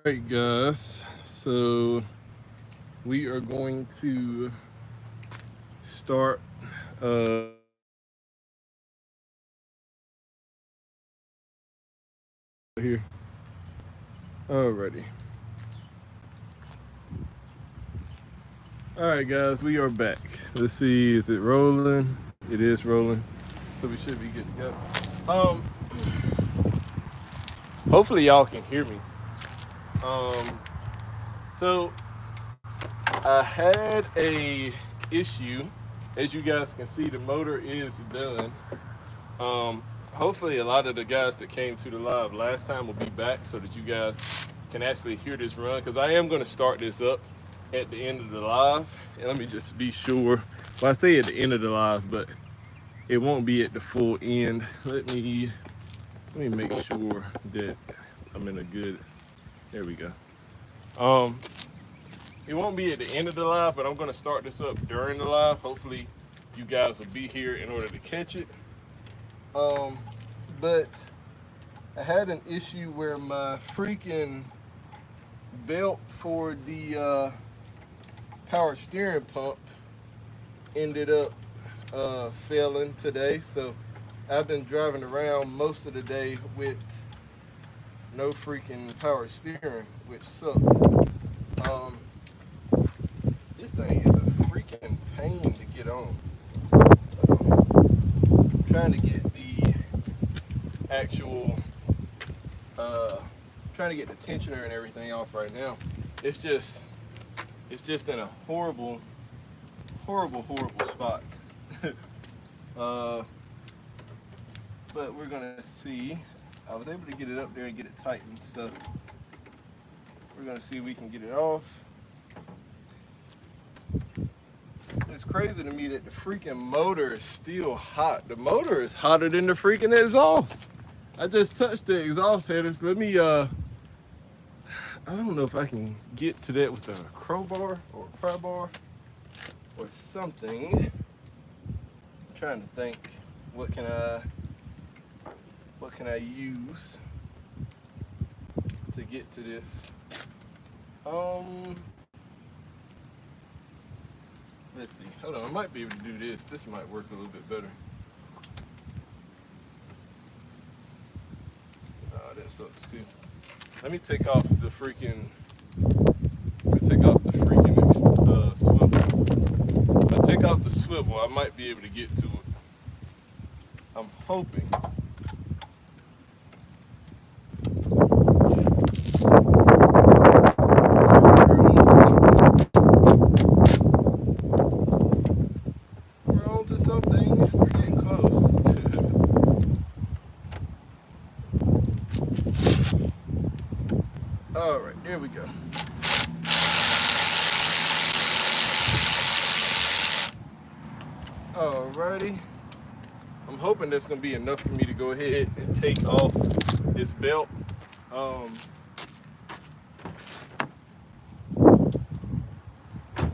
Alright guys, so we are going to start here. Alrighty. Alright guys, we are back. Let's see, is it rolling? It is rolling. So we should be good to go. Hopefully y'all can hear me. So I had a issue. As you guys can see, the motor is done. Hopefully a lot of the guys that came to the live last time will be back so that you guys can actually hear this run, because I am going to start this up at the end of the live. And let me just be sure. Well, I say at the end of the live, but it won't be at the full end. Let me make sure that I'm in a good, there we go. It won't be at the end of the live, but I'm going to start this up during the live. Hopefully you guys will be here in order to catch it. But I had an issue where my freaking belt for the power steering pump ended up failing today. So I've been driving around most of the day with no freaking power steering, which sucked. This thing is a freaking pain to get on. I'm trying to get the actual, trying to get the tensioner and everything off right now. It's just in a horrible spot. But we're gonna see. I was able to get it up there and get it tightened, so we're gonna see if we can get it off. It's crazy to me that the freaking motor is still hot. The motor is hotter than the freaking exhaust. I just touched the exhaust headers. Let me, I don't know if I can get to that with a crowbar or a pry bar or something. I'm trying to think, what can I use to get to this? Let's see. Hold on, I might be able to do this. This might work a little bit better. That sucks too. Let me take off the freaking. Swivel. If I take off the swivel, I might be able to get to it. I'm hoping. All right, there we go. Alrighty. I'm hoping that's gonna be enough for me to go ahead and take off this belt.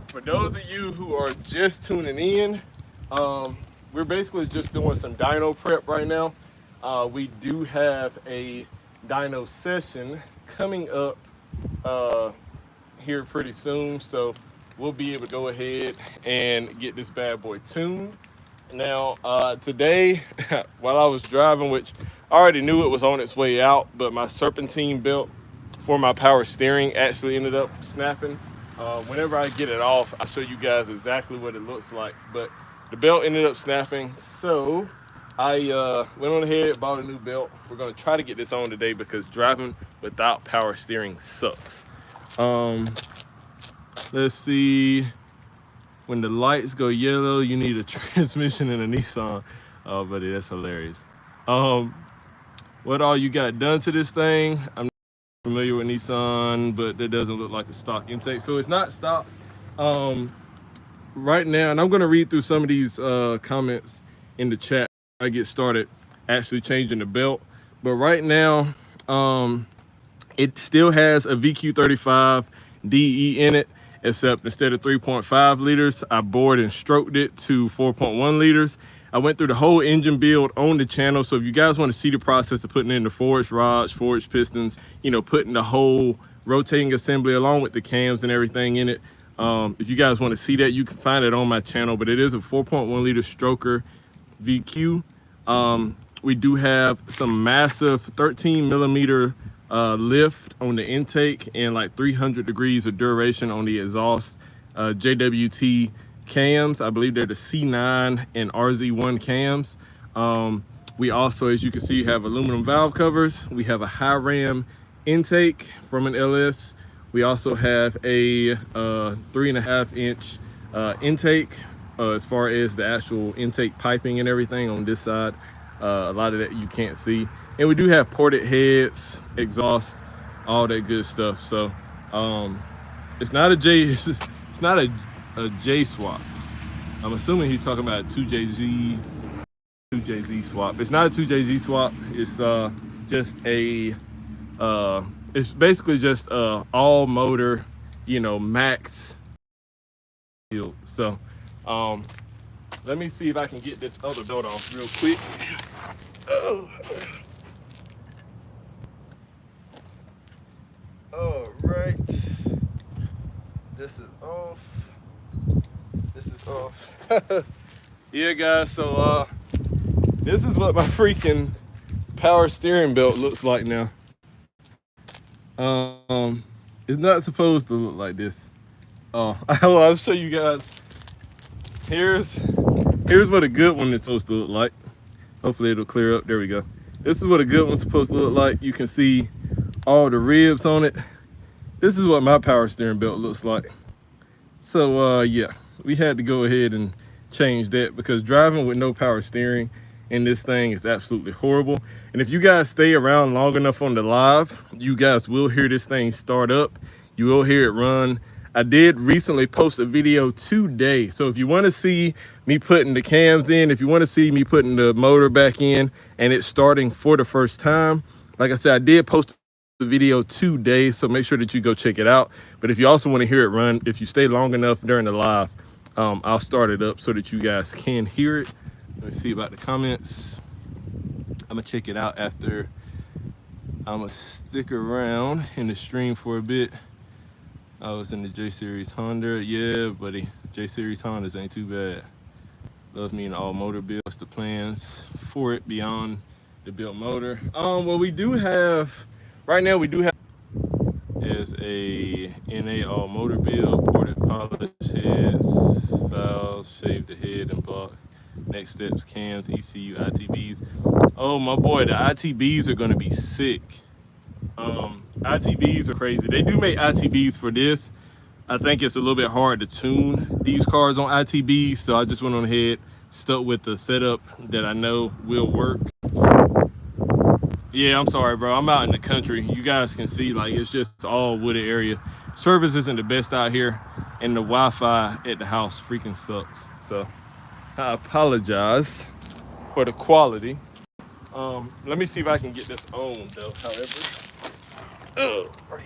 For those of you who are just tuning in, we're basically just doing some dyno prep right now. We do have a dyno session coming up here pretty soon, so we'll be able to go ahead and get this bad boy tuned. Now today while I was driving, which I already knew it was on its way out, but my serpentine belt for my power steering actually ended up snapping. Whenever I get it off, I'll show you guys exactly what it looks like, but the belt ended up snapping, so I went on ahead, bought a new belt. We're gonna try to get this on today because driving without power steering sucks. Let's see. When the lights go yellow, you need a transmission in a Nissan. Oh, buddy, that's hilarious. What all you got done to this thing? I'm not familiar with Nissan, but that doesn't look like a stock intake. So it's not stock right now. And I'm gonna read through some of these comments in the chat. I get started actually changing the belt, but right now it still has a VQ35 DE in it, except instead of 3.5 liters, I bored and stroked it to 4.1 liters. I went through the whole engine build on the channel, so if you guys want to see the process of putting in the forged rods, forged pistons, you know, putting the whole rotating assembly along with the cams and everything in it. If you guys want to see that, you can find it on my channel, but it is a 4.1 liter stroker VQ. We do have some massive 13 millimeter lift on the intake and like 300 degrees of duration on the exhaust. JWT cams, I believe they're the C9 and RZ1 cams. We also, as you can see, have aluminum valve covers. We have a high ram intake from an LS. We also have a 3.5 inch intake as far as the actual intake piping and everything on this side. A lot of that you can't see. And we do have ported heads, exhaust, all that good stuff. So it's not a J, it's not a J swap. I'm assuming he's talking about a 2JZ swap. It's not a 2JZ swap. It's just a it's basically just all motor, you know, max build. So let me see if I can get this other belt off real quick. All right, this is off. This is off. Yeah, guys, so this is what my freaking power steering belt looks like now. It's not supposed to look like this. I'll show you guys. Here's what a good one is supposed to look like. Hopefully it'll clear up. There we go. This is what a good one's supposed to look like. You can see all the ribs on it. This is what my power steering belt looks like. So yeah, we had to go ahead and change that because driving with no power steering in this thing is absolutely horrible. And if you guys stay around long enough on the live, you guys will hear this thing start up. You will hear it run. I did recently post a video today. So if you want to see me putting the cams in, if you want to see me putting the motor back in and it's starting for the first time, like I said, I did post the video today, so make sure that you go check it out. But if you also want to hear it run, if you stay long enough during the live, I'll start it up so that you guys can hear it. Let me see about the comments. I'm gonna check it out after. I'm gonna stick around in the stream for a bit. I was in the J Series Honda. Yeah, buddy, J Series Hondas ain't too bad. Love me an all motor build. What's the plans for it beyond the built motor? Well, we do have, right now we do have is a NA all motor build, ported polished heads, valves, shave the head and block. Next steps, cams, ECU, ITBs. Oh my boy, the ITBs are gonna be sick. ITBs are crazy. They do make ITBs for this. I think it's a little bit hard to tune these cars on ITBs, so I just went on ahead, stuck with the setup that I know will work. Yeah, I'm sorry, bro. I'm out in the country. You guys can see, like, it's just all wooded area. Service isn't the best out here, and the Wi-Fi at the house freaking sucks. So I apologize for the quality. Let me see if I can get this on, though, however. Right.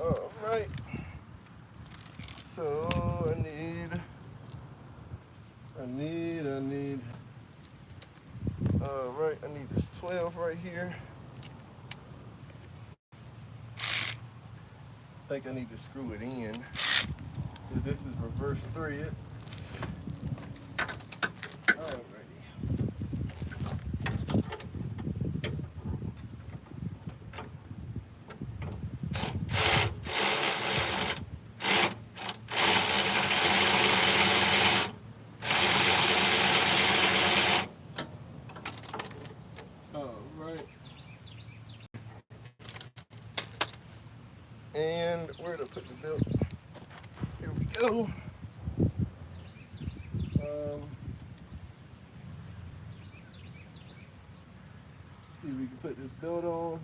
All right. So I need. All right, I need this 12 right here. I think I need to screw it in. This is reverse thread. And where to put the belt? Here we go. See if we can put this belt on.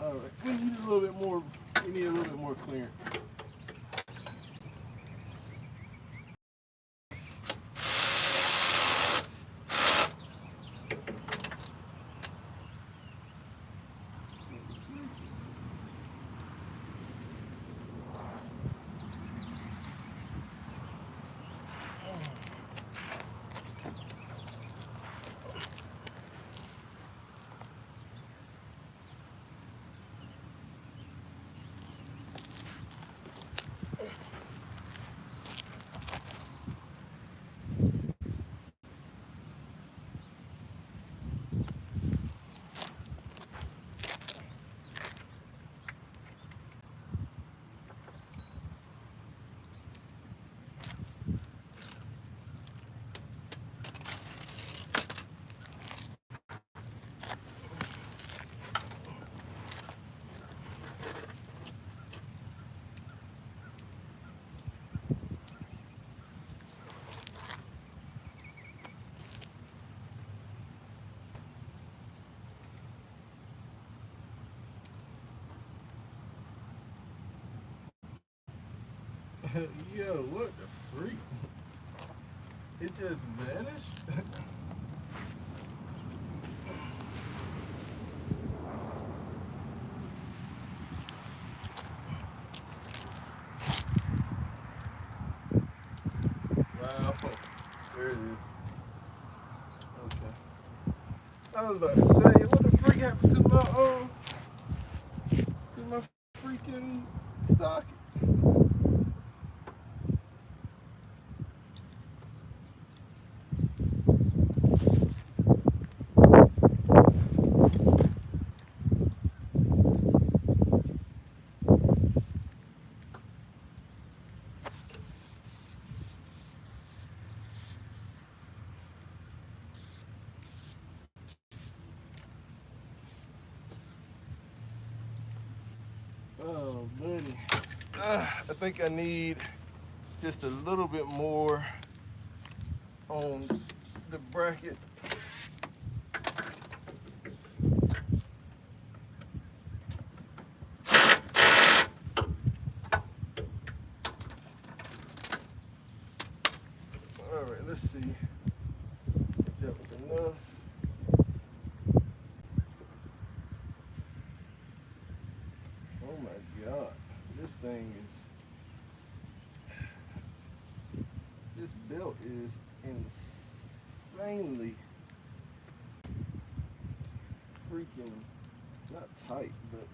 All right, we need a little bit more. We need a little bit more clearance. Yo, what the freak? It just vanished? Wow. There it is. Okay. I was about to say, what the freak happened to my freaking socket? Oh, buddy. I think I need just a little bit more on the bracket. All right, let's see if that was enough. Oh my God, this thing is, this belt is insanely freaking, not tight, but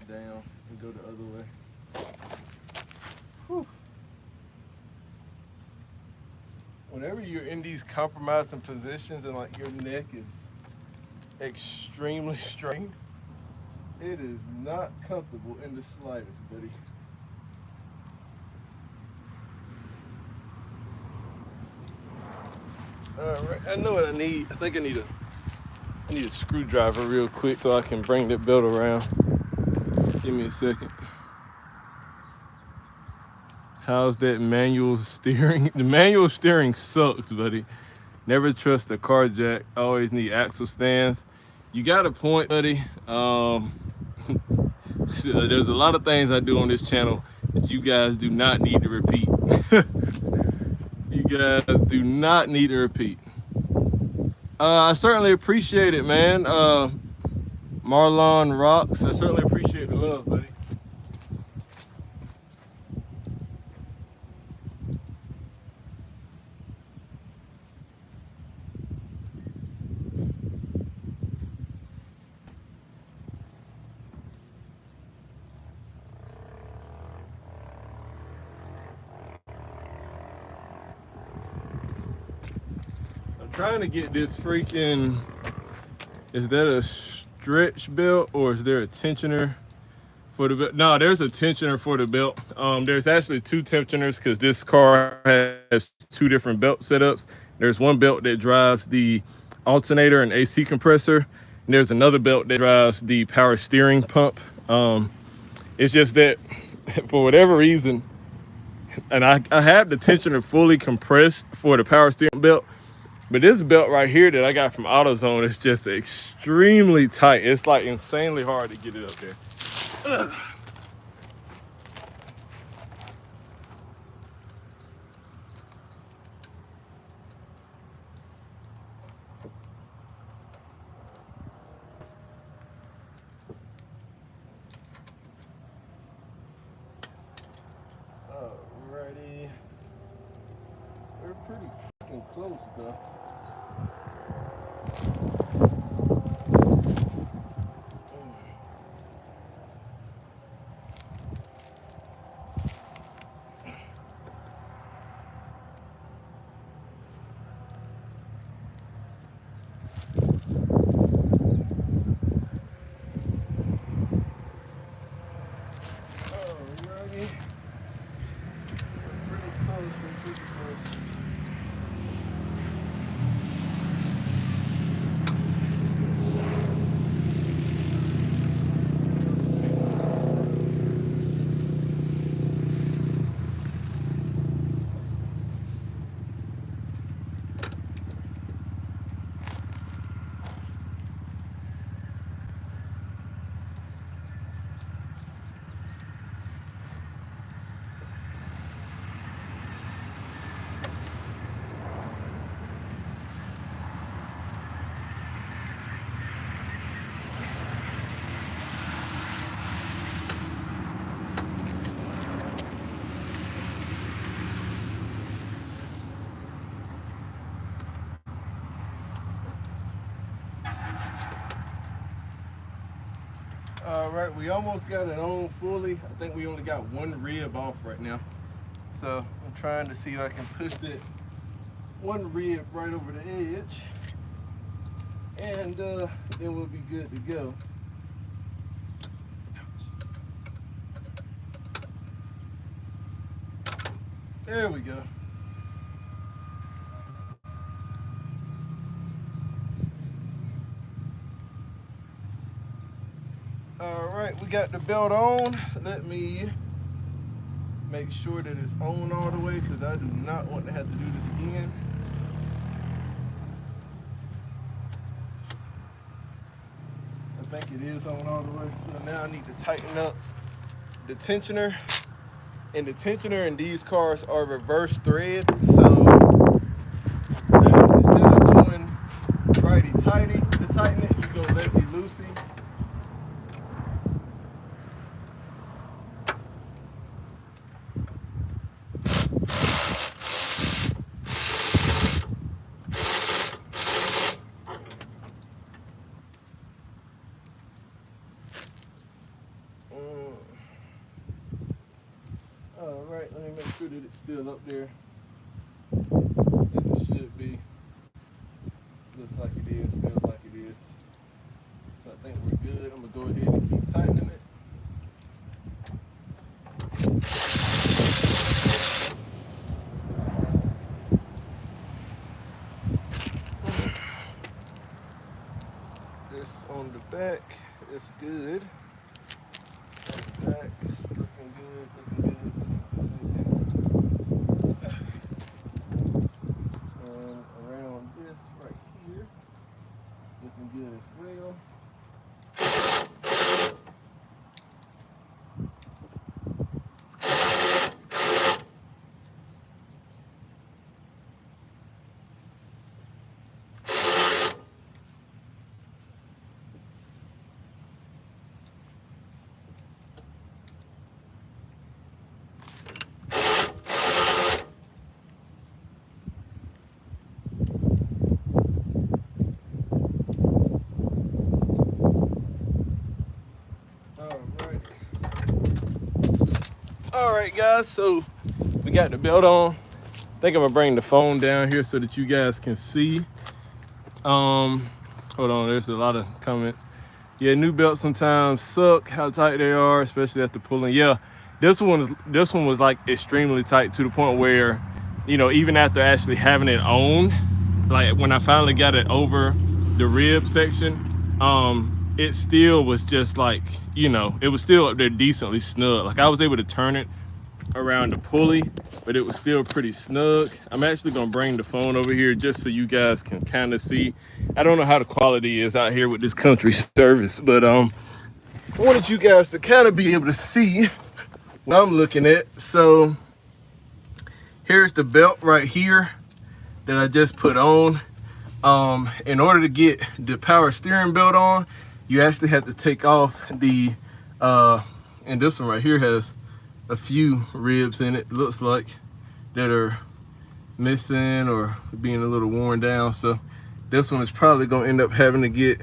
down and go the other way. Whew. Whenever you're in these compromising positions and like your neck is extremely strained, it is not comfortable in the slightest, buddy. All right, I know what I need. I think I need a screwdriver real quick so I can bring that belt around. Give me a second. How's that manual steering? The manual steering sucks, buddy. Never trust a car jack. Always need axle stands. You got a point, buddy. There's a lot of things I do on this channel that you guys do not need to repeat. You guys do not need to repeat. I certainly appreciate it, man. Marlon Rocks, I certainly appreciate the love, buddy. I'm trying to get this freaking, is that a stretch belt or is there a tensioner for the belt? No, there's a tensioner for the belt. There's actually two tensioners because this car has two different belt setups. There's one belt that drives the alternator and AC compressor, and there's another belt that drives the power steering pump. It's just that for whatever reason, and I have the tensioner fully compressed for the power steering belt, but this belt right here that I got from AutoZone is just extremely tight. It's like insanely hard to get it up there. Ugh. Alrighty. We're pretty fucking close though. right, we almost got it on fully. I think we only got one rib off right now. So I'm trying to see if I can push that one rib right over the edge, and then we'll be good to go. There we go. All right, we got the belt on. Let me make sure that it's on all the way, because I do not want to have to do this again. I think it is on all the way. So now I need to tighten up the tensioner. And the tensioner in these cars are reverse thread. So instead of doing righty-tighty to tighten it, you go lefty-loosey. All right, let me make sure that it's still up there. It should be. Looks like it is, feels like it is. So I think we're good. I'm gonna go ahead and keep tightening it. This on the back is good. On the back, looking good, looking good. And around this right here, looking good as well. All right, guys, so we got the belt on. I think I'm gonna bring the phone down here so that you guys can see. Hold on, there's a lot of comments. Yeah, new belts sometimes suck how tight they are, especially after pulling. Yeah, this one was like extremely tight to the point where, you know, even after actually having it on, like when I finally got it over the rib section, it still was just like, you know, it was still up there decently snug. Like I was able to turn it around the pulley, but it was still pretty snug. I'm actually gonna bring the phone over here just so you guys can kind of see. I don't know how the quality is out here with this country service, but I wanted you guys to kind of be able to see what I'm looking at. So here's the belt right here that I just put on. In order to get the power steering belt on, you actually have to take off the and this one right here has a few ribs in it, looks like, that are missing or being a little worn down. So this one is probably gonna end up having to get,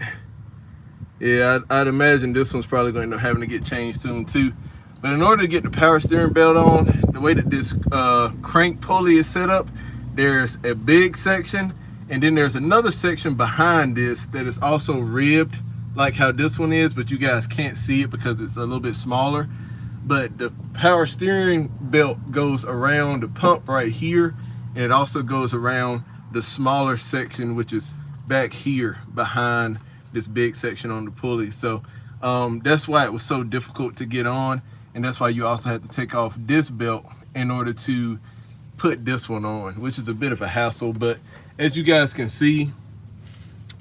yeah, I'd imagine this one's probably gonna end up having to get changed soon too. But in order to get the power steering belt on, the way that this crank pulley is set up, there's a big section, and then there's another section behind this that is also ribbed like how this one is, but you guys can't see it because it's a little bit smaller. But the power steering belt goes around the pump right here, and it also goes around the smaller section, which is back here behind this big section on the pulley. So that's why it was so difficult to get on, and that's why you also have to take off this belt in order to put this one on, which is a bit of a hassle. But as you guys can see,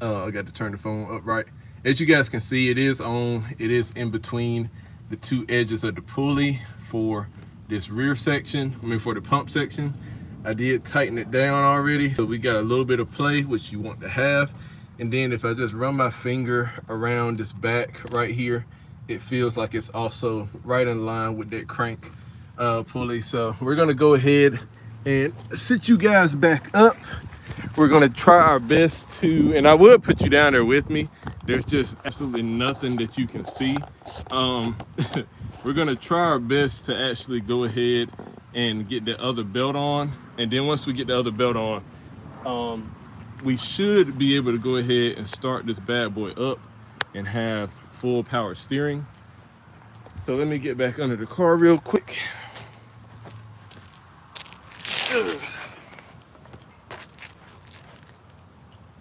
I got to turn the phone up right. As you guys can see, it is on. It is in between the two edges of the pulley for this rear section, for the pump section. I did tighten it down already, so we got a little bit of play, which you want to have. And then if I just run my finger around this back right here, it feels like it's also right in line with that crank pulley. So we're gonna go ahead and sit you guys back up. We're gonna try our best to, and I would put you down there with me, there's just absolutely nothing that you can see. We're gonna try our best to actually go ahead and get the other belt on, and then once we get the other belt on, we should be able to go ahead and start this bad boy up and have full power steering. So let me get back under the car real quick.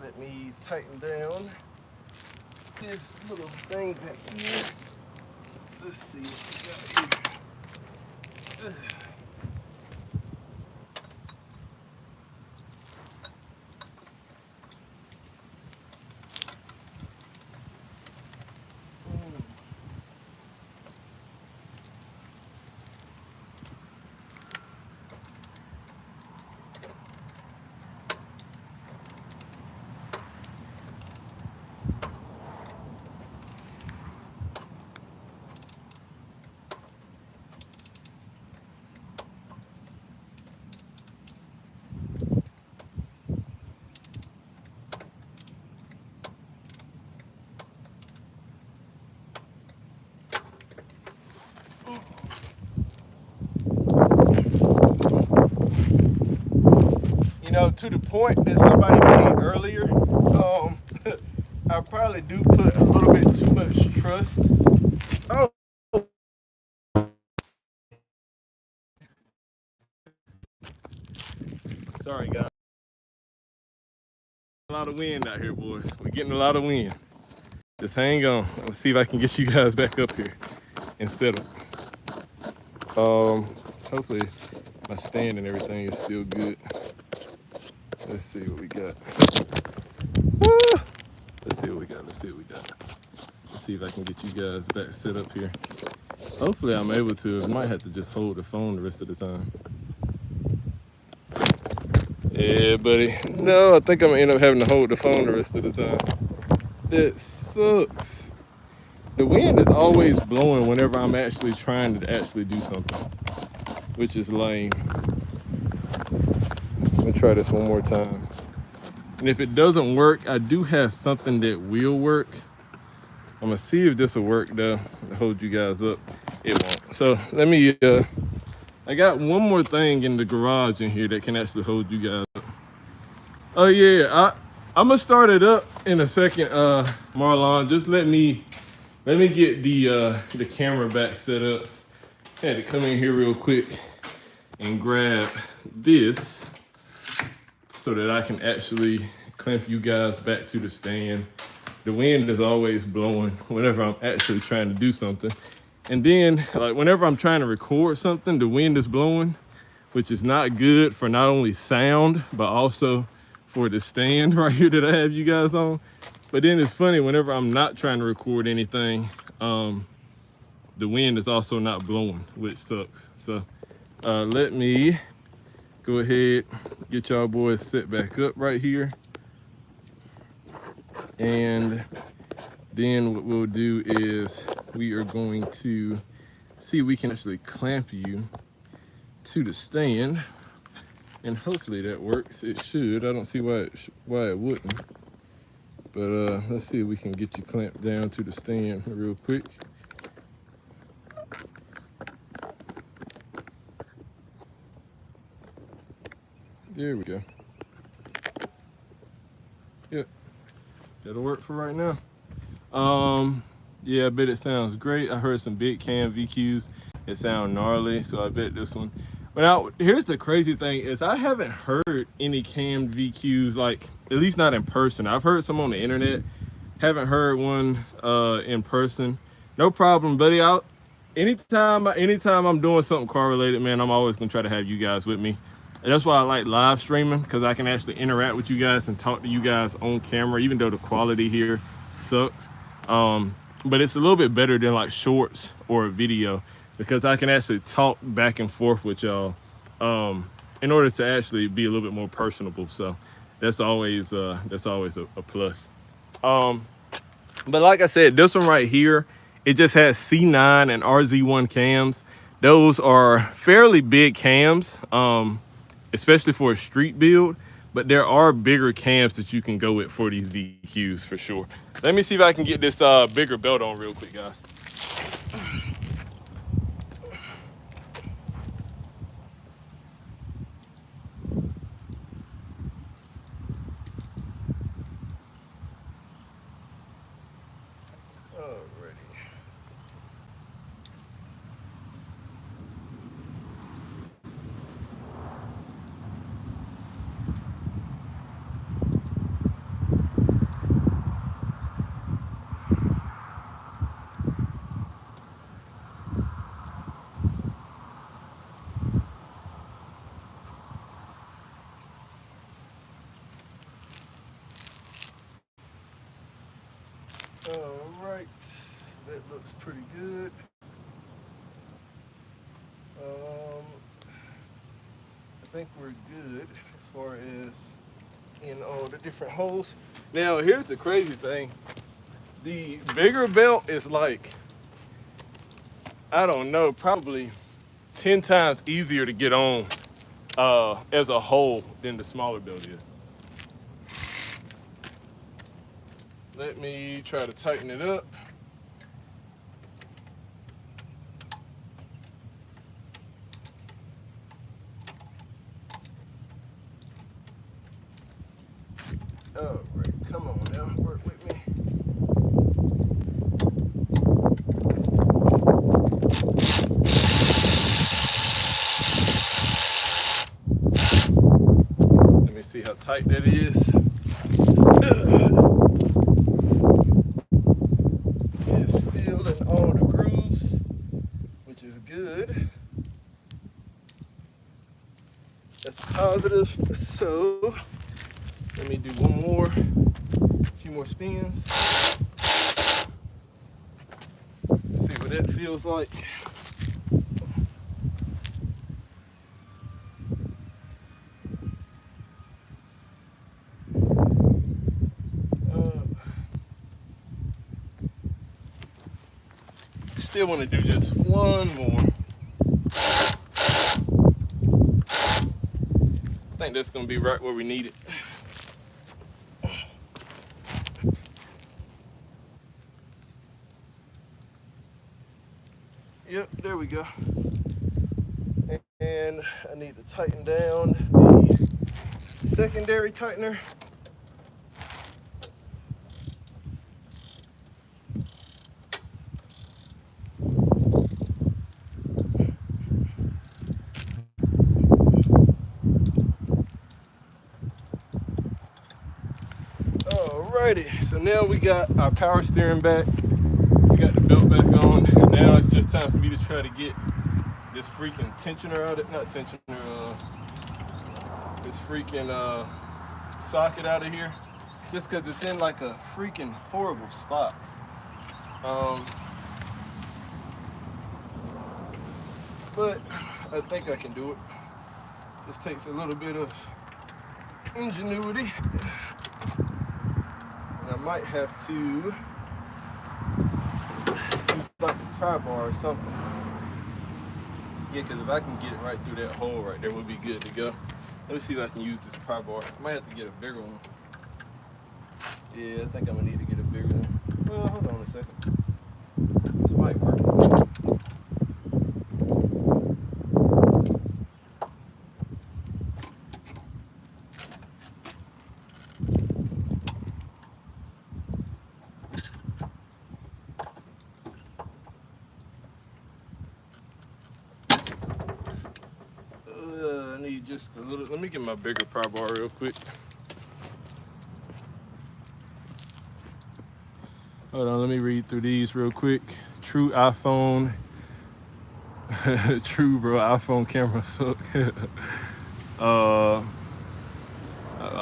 Let me tighten down this little thing back here. Let's see what we got here. You know, to the point that somebody made earlier, I probably do put a little bit too much trust. Oh, sorry guys. A lot of wind out here, boys. We're getting a lot of wind. Just hang on. Let's see if I can get you guys back up here and settle. Hopefully my stand and everything is still good. Let's see what we got. Let's see what we got. Let's see what we got. Let's see if I can get you guys back set up here. Hopefully I'm able to. I might have to just hold the phone the rest of the time. Yeah, buddy. No, I think I'm gonna end up having to hold the phone the rest of the time. It sucks. The wind is always blowing whenever I'm actually trying to actually do something, which is lame. Let me try this one more time. And if it doesn't work, I do have something that will work. I'm gonna see if this will work though, to hold you guys up. It won't. So let me, I got one more thing in the garage in here that can actually hold you guys up. Oh yeah, I'm gonna start it up in a second, Marlon. Just let me get the camera back set up. I had to come in here real quick and grab this so that I can actually clamp you guys back to the stand. The wind is always blowing whenever I'm actually trying to do something. And then, like, whenever I'm trying to record something, the wind is blowing, which is not good for not only sound, but also for the stand right here that I have you guys on. But then it's funny, whenever I'm not trying to record anything, the wind is also not blowing, which sucks. So let me go ahead, get y'all boys set back up right here. And then what we'll do is we are going to see if we can actually clamp you to the stand, and hopefully that works. It should. I don't see why it wouldn't. But let's see if we can get you clamped down to the stand real quick. There we go. Yep, that'll work for right now. Yeah, I bet it sounds great. I heard some big cam VQs. It sound gnarly, so I bet this one. But now, here's the crazy thing is I haven't heard any cam VQs, like, at least not in person. I've heard some on the internet. Haven't heard one in person. No problem, buddy. Anytime I'm doing something car related, man, I'm always gonna try to have you guys with me. And that's why I like live streaming, because I can actually interact with you guys and talk to you guys on camera, even though the quality here sucks. But it's a little bit better than like shorts or a video, because I can actually talk back and forth with y'all in order to actually be a little bit more personable. So that's always a plus. But like I said, this one right here, it just has C9 and RZ1 cams. Those are fairly big cams, especially for a street build. but there are bigger cams that you can go with for these VQs for sure. Let me see if I can get this bigger belt on real quick, guys. All right, that looks pretty good. I think we're good as far as in all the different holes. Now, here's the crazy thing. The bigger belt is like, I don't know, probably 10 times easier to get on as a whole than the smaller belt is. Let me try to tighten it up. All right, come on now, work with me. Let me see how tight that is. It's still in all the grooves, which is good. That's positive. So let me do a few more spins. See what that feels like. Still want to do just one more. I think that's going to be right where we need it. Yep, there we go. And I need to tighten down the secondary tightener. Alrighty, so now we got our power steering back. We got the belt back on. And now it's just time for me to try to get this freaking tensioner out of not tensioner, this freaking socket out of here. Just because it's in like a freaking horrible spot. But I think I can do it. Just takes a little bit of ingenuity. And I might have to use like a pry bar or something. Yeah, because if I can get it right through that hole right there, we'll be good to go. Let me see if I can use this pry bar. I might have to get a bigger one. Yeah, I think I'm gonna need to get a bigger one. Well, hold on a second. This might work. I need just a little. Let me get my bigger pry bar real quick. Hold on, let me read through these real quick. True iPhone. True, bro. iPhone camera suck. I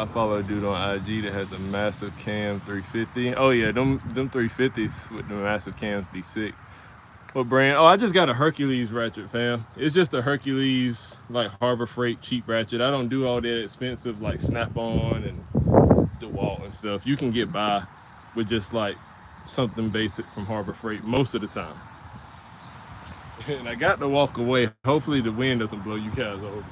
follow a dude on IG that has a massive cam 350. Oh yeah, them 350s with the massive cams be sick. What brand? Oh, I just got a Hercules ratchet, fam. It's just a Hercules, like Harbor Freight cheap ratchet. I don't do all that expensive like Snap-on and DeWalt and stuff. You can get by with just like something basic from Harbor Freight most of the time. And I got to walk away. Hopefully the wind doesn't blow you guys over.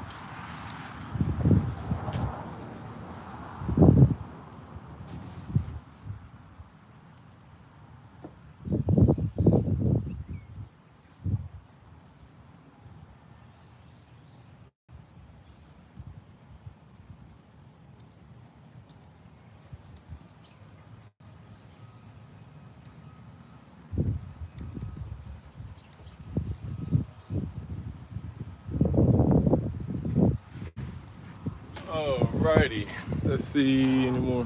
Alrighty, let's see any more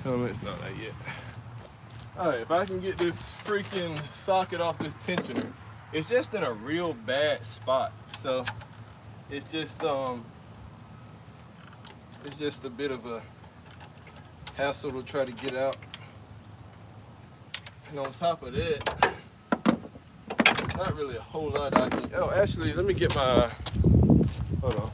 comments. No, not yet. Alright, if I can get this freaking socket off this tensioner, it's just in a real bad spot. So it's just a bit of a hassle to try to get out. And on top of that, not really a whole lot I can. Oh, actually, let me get my. Hold on.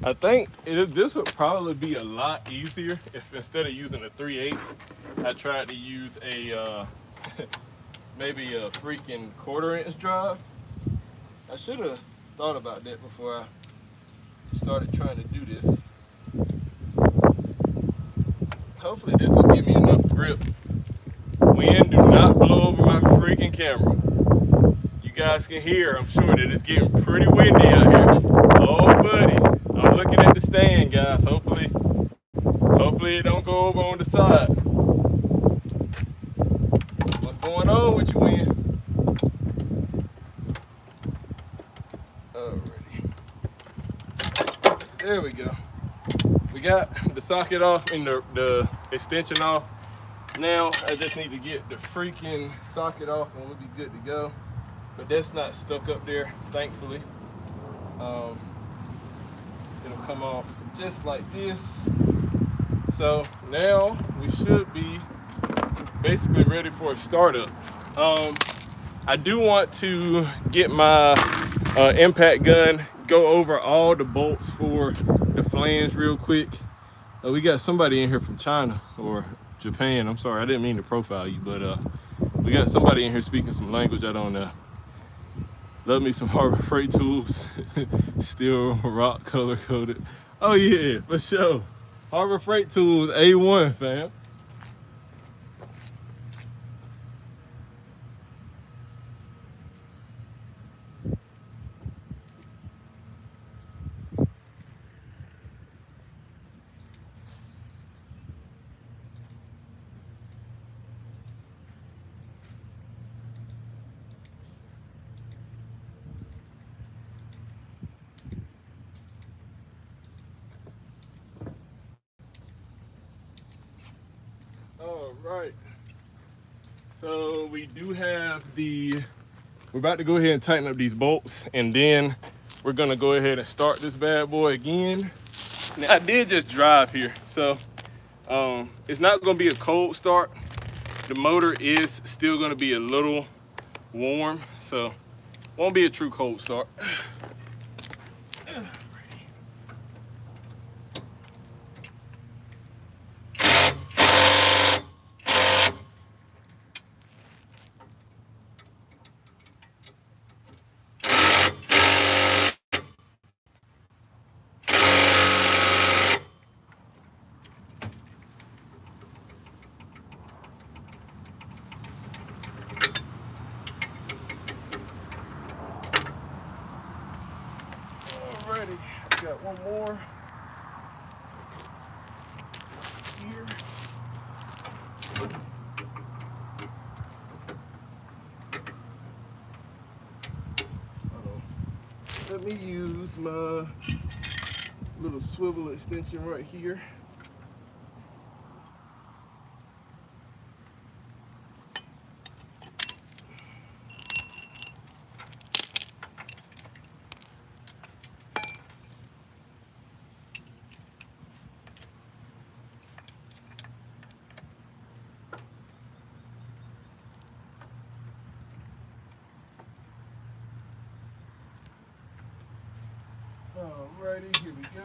I think this would probably be a lot easier if instead of using a 3/8, I tried to use a maybe a freaking 1/4 inch drive. I should have thought about that before I started trying to do this. Hopefully this will give me enough grip. Wind do not blow over my freaking camera. You guys can hear, I'm sure that it's getting pretty windy out here. Oh buddy, I'm looking at the stand, guys. Hopefully it don't go over on the side. What's going on with you, wind? Alrighty. There we go. We got the socket off and the extension off. Now I just need to get the freaking socket off and we'll be good to go. But that's not stuck up there, thankfully. It'll come off just like this. So now we should be basically ready for a startup. I do want to get my impact gun, go over all the bolts for the flange real quick. We got somebody in here from China or Japan. I'm sorry, I didn't mean to profile you, but we got somebody in here speaking some language I don't know. Love me some Harbor Freight tools. Steel rock color coded. Oh yeah, for sure. Harbor Freight tools A1, fam. All right, so we do have we're about to go ahead and tighten up these bolts, and then we're gonna go ahead and start this bad boy again. Now, I did just drive here, so it's not gonna be a cold start. The motor is still gonna be a little warm, so won't be a true cold start. Alrighty, got one more here. Let me use my little swivel extension right here. Alrighty, here we go.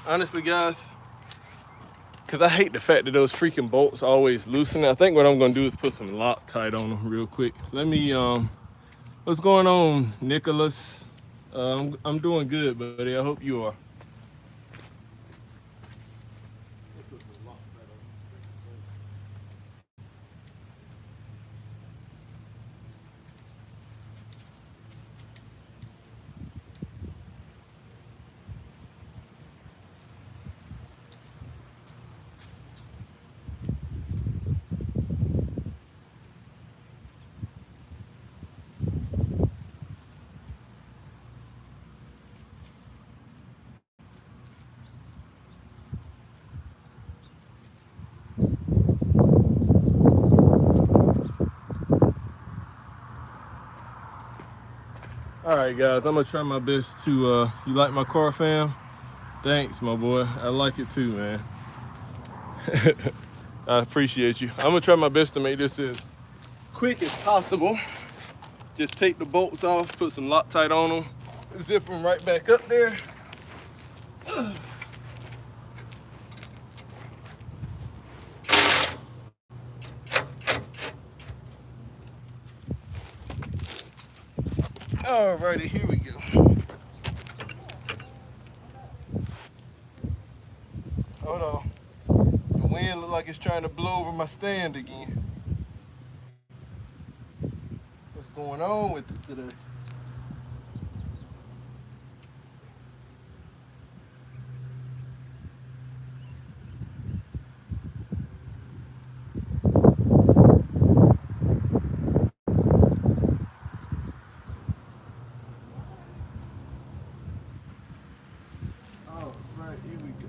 honestly, guys, because I hate the fact that those freaking bolts always loosen. I think what I'm gonna do is put some Loctite on them real quick. Let me, what's going on, Nicholas? I'm doing good, buddy. I hope you are. All right, guys, I'm gonna try my best to, you like my car, fam? Thanks, my boy. I like it too, man. I appreciate you. I'm gonna try my best to make this as quick as possible. Just take the bolts off, put some Loctite on them, zip them right back up there. Alrighty, here we go. Hold on. The wind looks like it's trying to blow over my stand again. What's going on with it today? Alright, here we go.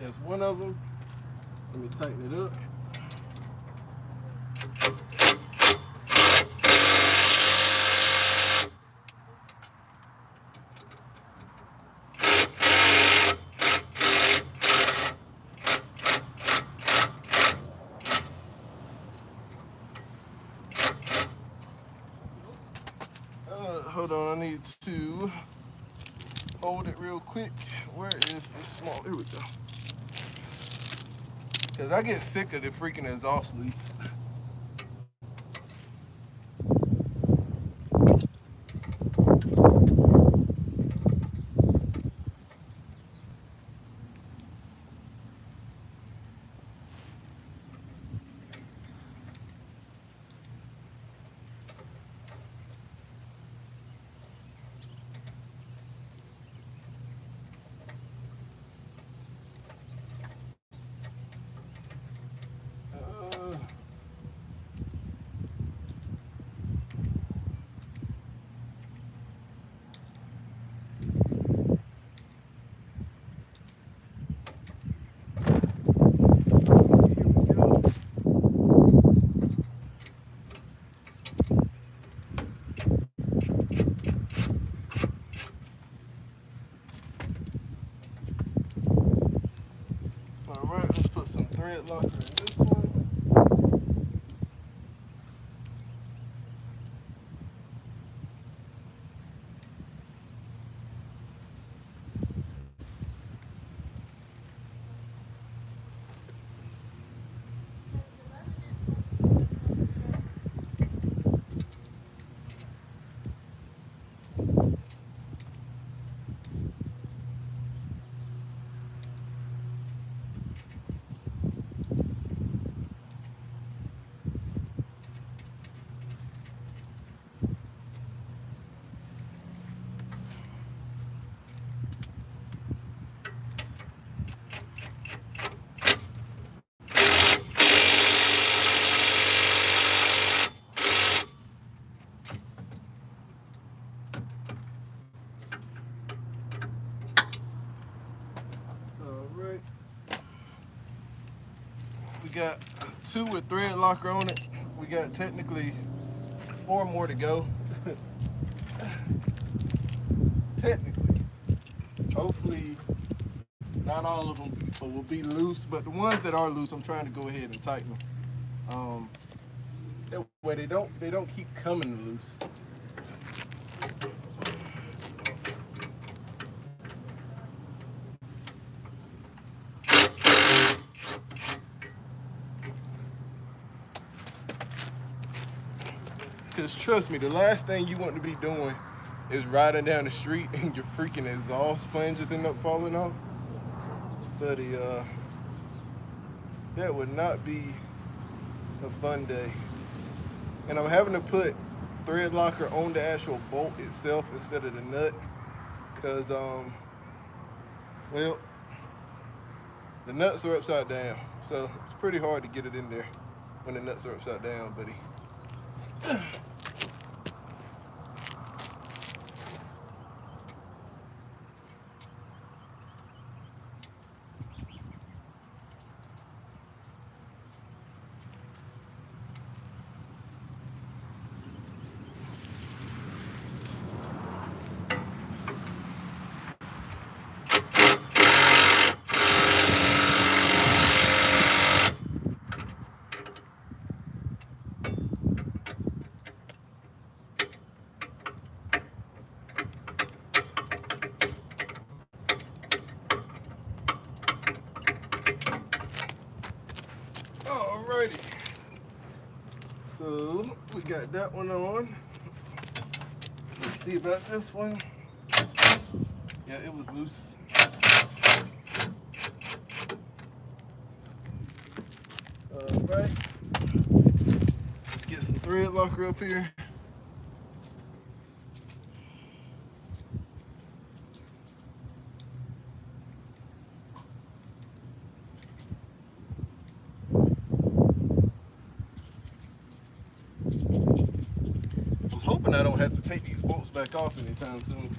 That's one of them. Let me tighten it up. Hold on, I need to hold it real quick. Where is this small? Here we go. Because I get sick of the freaking exhaust leaks. Alright, let's put some thread locker in this one. Alright. We got 2 with thread locker on it. We got technically 4 more to go. Technically. Hopefully Not all of them will be loose, but the ones that are loose, I'm trying to go ahead and tighten them. That way they don't keep coming loose. Because trust me, the last thing you want to be doing is riding down the street and your freaking exhaust flanges end up falling off. Buddy, that would not be a fun day. And I'm having to put thread locker on the actual bolt itself instead of the nut. Because, well, the nuts are upside down. So it's pretty hard to get it in there when the nuts are upside down, buddy. Alrighty, so we got that one on. Let's see about this one. Yeah, it was loose. Alright, let's get some thread locker up here. I don't have to take these bolts back off anytime soon.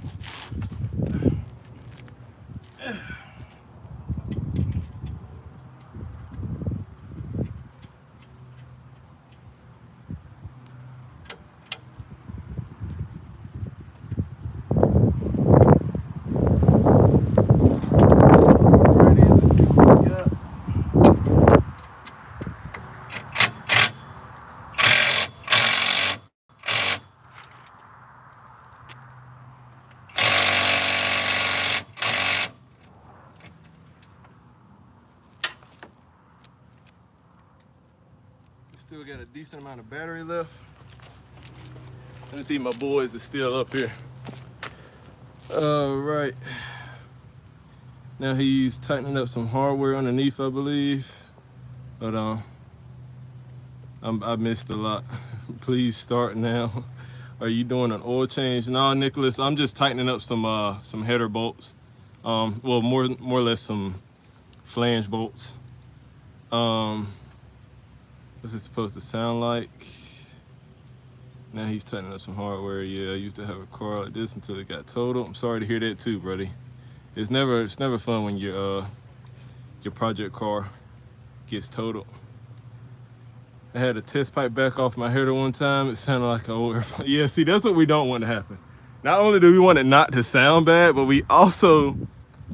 Still got a decent amount of battery left. Let me see, my boys are still up here. All right. Now he's tightening up some hardware underneath, I believe. But I missed a lot. Please start now. Are you doing an oil change? No, Nicholas, I'm just tightening up some header bolts. Well, more or less some flange bolts. What's it supposed to sound like? Now he's tightening up some hardware. Yeah, I used to have a car like this until it got totaled. I'm sorry to hear that too, buddy. It's never fun when your project car gets totaled. I had a test pipe back off my header one time. It sounded like an old airplane. Yeah, see, that's what we don't want to happen. Not only do we want it not to sound bad, but we also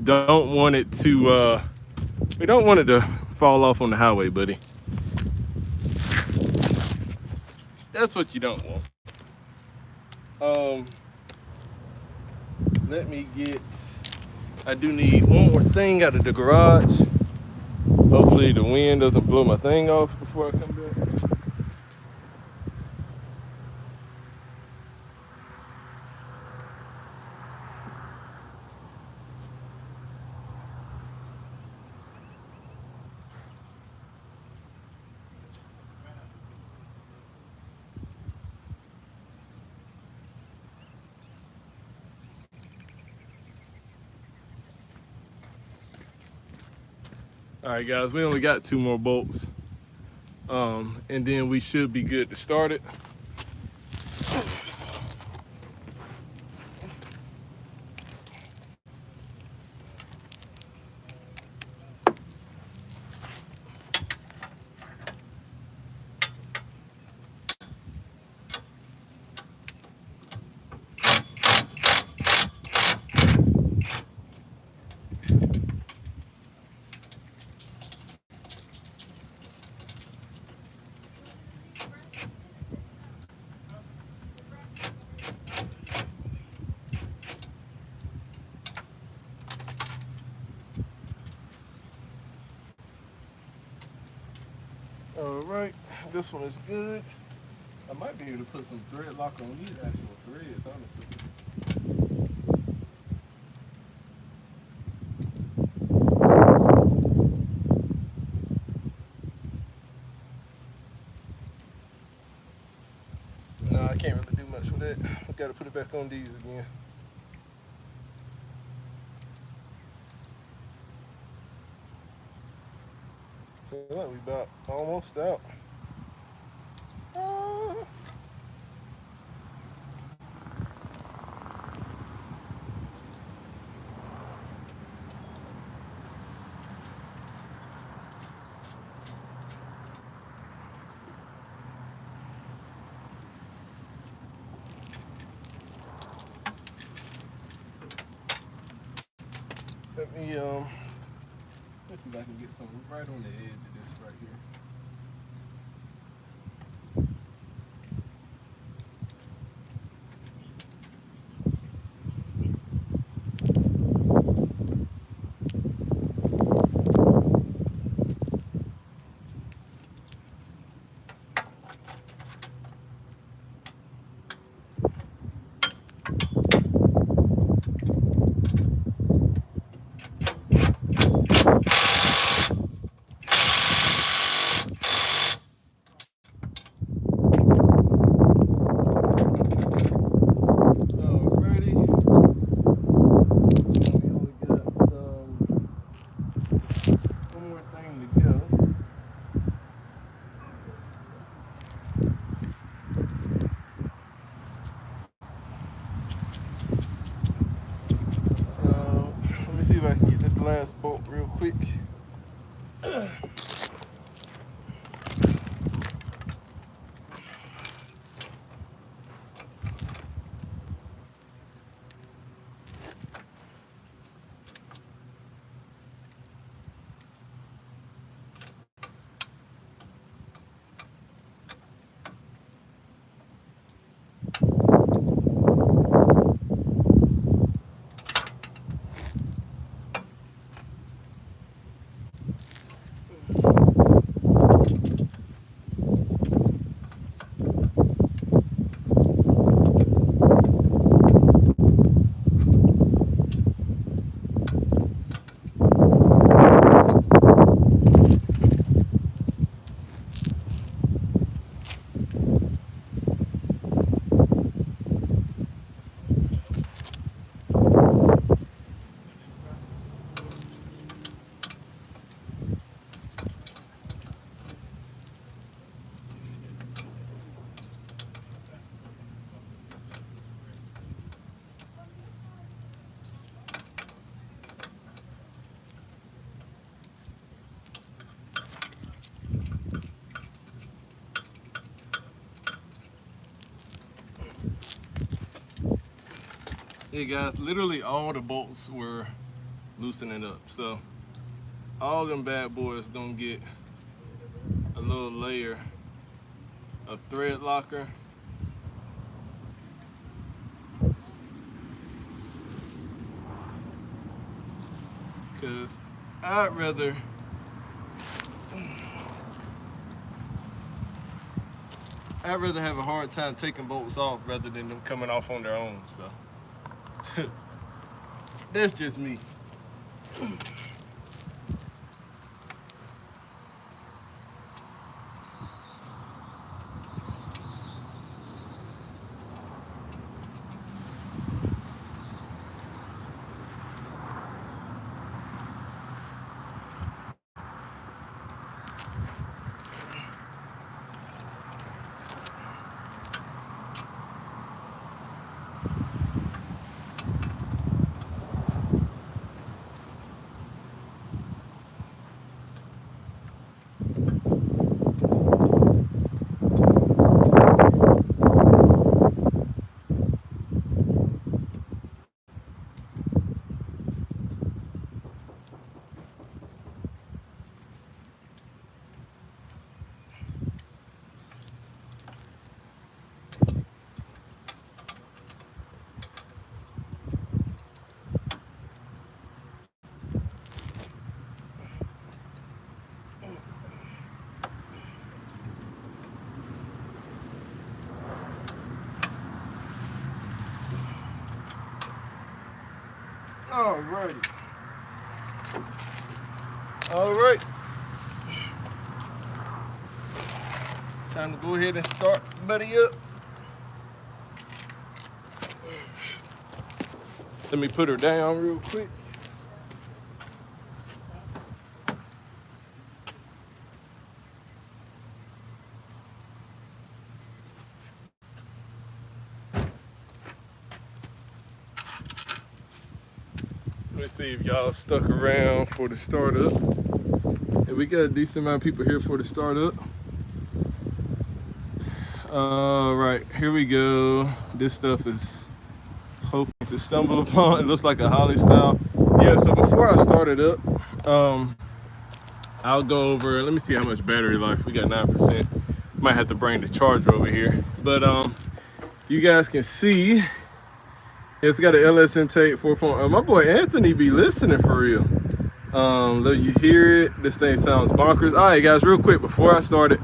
don't want it to fall off on the highway, buddy. That's what you don't want. Let me get, I do need one more thing out of the garage. Hopefully the wind doesn't blow my thing off before I come back. All right, guys, we only got 2 more bolts, and then we should be good to start it. right, this one is good. I might be able to put some thread lock on these actual threads, honestly. Nah, I can't really do much with it. I gotta put it back on these again. So like we about almost out. Let me let's see if I can get some right on the edge of this right here. See if I can get this last bolt real quick. Hey guys, literally all the bolts were loosening up. So all them bad boys gonna get a little layer of thread locker. Cause I'd rather have a hard time taking bolts off rather than them coming off on their own. So that's just me. Alrighty. Alright. Time to go ahead and start buddy up. Let me put her down real quick. Let's see if y'all stuck around for the startup. And we got a decent amount of people here for the startup. All right, here we go. This stuff is hoping to stumble upon. It looks like a Holly style. Yeah, so before I start it up, I'll go over, let me see how much battery life. We got 9%. Might have to bring the charger over here. But you guys can see, it's got an LS intake 4.0. My boy Anthony be listening for real. Let you hear it. This thing sounds bonkers. All right, guys, real quick before I start it,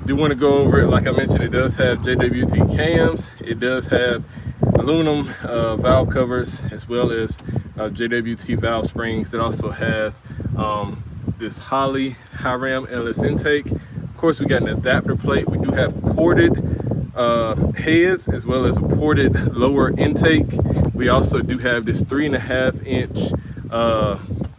do want to go over it. Like I mentioned, it does have JWT cams. It does have aluminum valve covers, as well as JWT valve springs. It also has this Holley Hiram LS intake. Of course, we got an adapter plate. We do have ported heads, as well as a ported lower intake. We also do have this 3.5 inch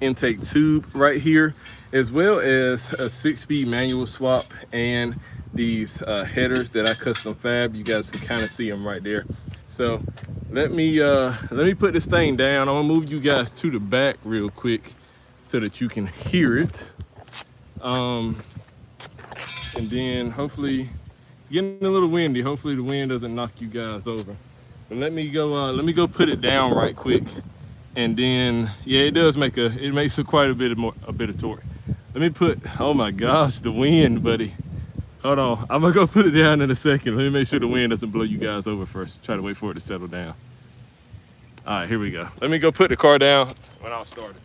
intake tube right here, as well as a 6-speed manual swap and these headers that I custom fab. You guys can kind of see them right there. So let me put this thing down. I'm gonna move you guys to the back real quick so that you can hear it. And then hopefully, it's getting a little windy. Hopefully the wind doesn't knock you guys over. But let me go put it down right quick. And then, yeah, it makes quite a bit of torque. Let me put, oh my gosh, the wind, buddy. Hold on, I'm gonna go put it down in a second. Let me make sure the wind doesn't blow you guys over first. Try to wait for it to settle down. All right, here we go. Let me go put the car down when I'll start it.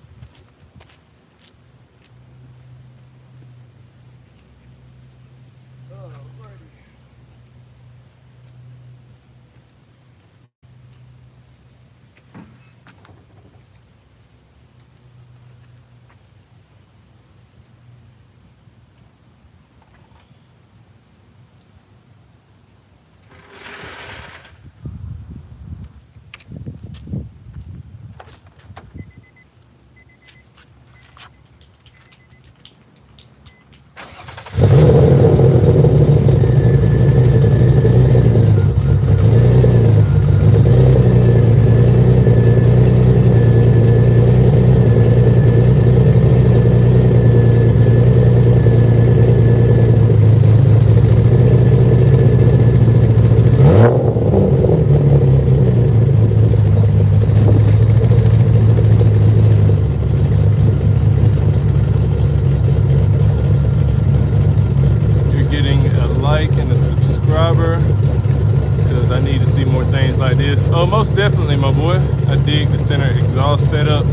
Oh, most definitely, my boy. I dig the center exhaust setup.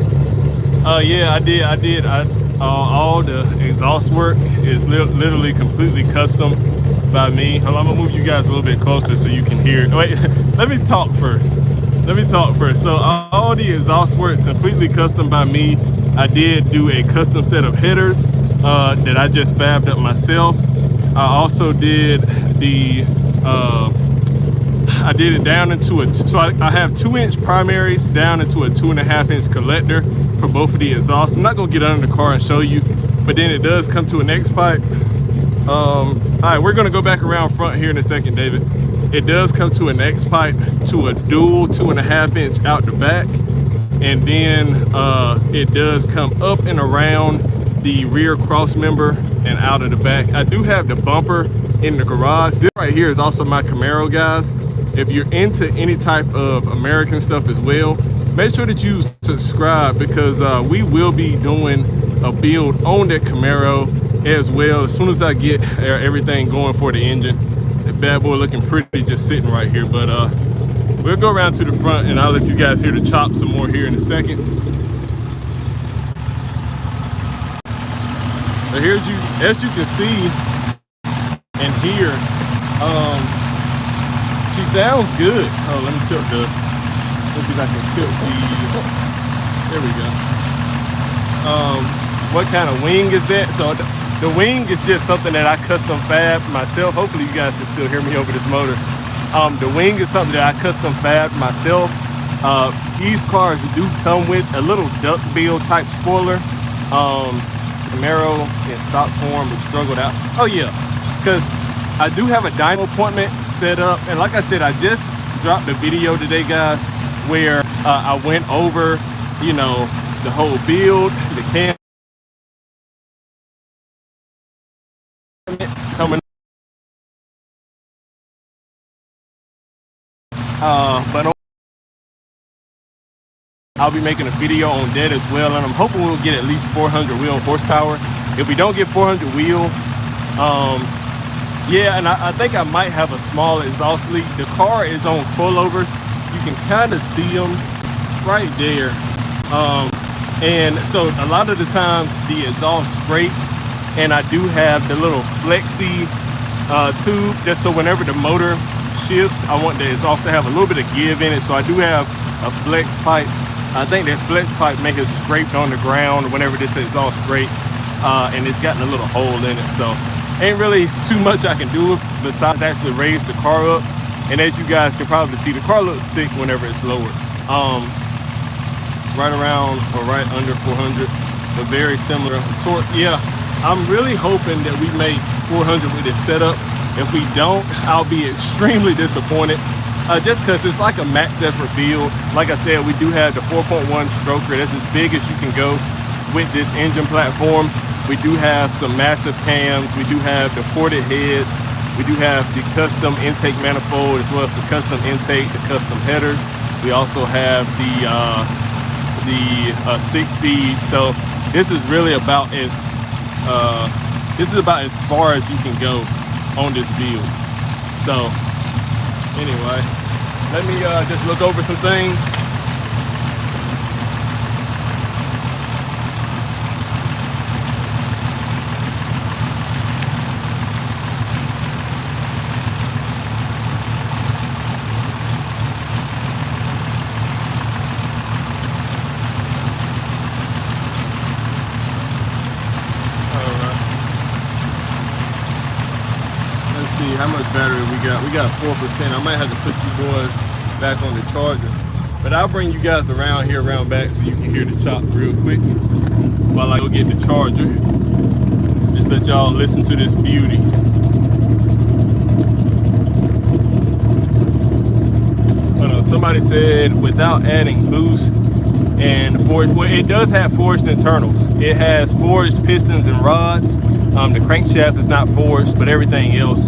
Yeah, I did. All the exhaust work is literally completely custom by me. Hold on, I'm gonna move you guys a little bit closer so you can hear it. Wait, let me talk first. So all the exhaust work is completely custom by me. I did do a custom set of headers that I just fabbed up myself. I also did I did it down into so I have 2-inch primaries down into a 2.5-inch collector for both of the exhausts. I'm not gonna get under the car and show you, but then it does come to an X pipe. All right, we're gonna go back around front here in a second, David. It does come to an X pipe to a dual 2.5-inch out the back, and then it does come up and around the rear cross member and out of the back. I do have the bumper in the garage. This right here is also my Camaro, guys. If you're into any type of American stuff as well, make sure that you subscribe, because we will be doing a build on that Camaro as well as soon as I get everything going for the engine. The bad boy looking pretty just sitting right here, but we'll go around to the front and I'll let you guys hear the chop some more here in a second. So here's as you can see and hear, she sounds good. Oh, let me tilt the, let's see if I can tilt the, There we go. What kind of wing is that? So the wing is just something that I custom fab myself. Hopefully you guys can still hear me over this motor. The wing is something that I custom fab myself. These cars do come with a little duckbill type spoiler. Camaro in stock form was struggled out. Oh yeah, because I do have a dyno appointment set up, and like I said, I just dropped a video today, guys, where I went over, you know, the whole build, the cam coming. But I'll be making a video on that as well, and I'm hoping we'll get at least 400 wheel horsepower. If we don't get 400 wheel, yeah, and I think I might have a small exhaust leak. The car is on coilovers. You can kind of see them right there. And so a lot of the times the exhaust scrapes, and I do have the little flexi tube, just so whenever the motor shifts, I want the exhaust to have a little bit of give in it. So I do have a flex pipe. I think that flex pipe may have scraped on the ground whenever this exhaust scraped, and it's gotten a little hole in it. So ain't really too much I can do besides actually raise the car up. And as you guys can probably see, the car looks sick whenever it's lowered. Right around or right under 400, but very similar torque. Yeah, I'm really hoping that we make 400 with this setup. If we don't, I'll be extremely disappointed. Just because it's like a max effort build. Like I said, we do have the 4.1 stroker. That's as big as you can go with this engine platform. We do have some massive cams. We do have the ported heads. We do have the custom intake manifold, as well as the custom intake, the custom headers. We also have the 6-speed. So this is really about as far as you can go on this build. So anyway, let me just look over some things. How much battery we got? We got 4%. I might have to put you boys back on the charger, but I'll bring you guys around here, around back, so you can hear the chop real quick while I go get the charger. Just let y'all listen to this beauty. Somebody said without adding boost and forged. Well, it does have forged internals. It has forged pistons and rods. The crankshaft is not forged, but everything else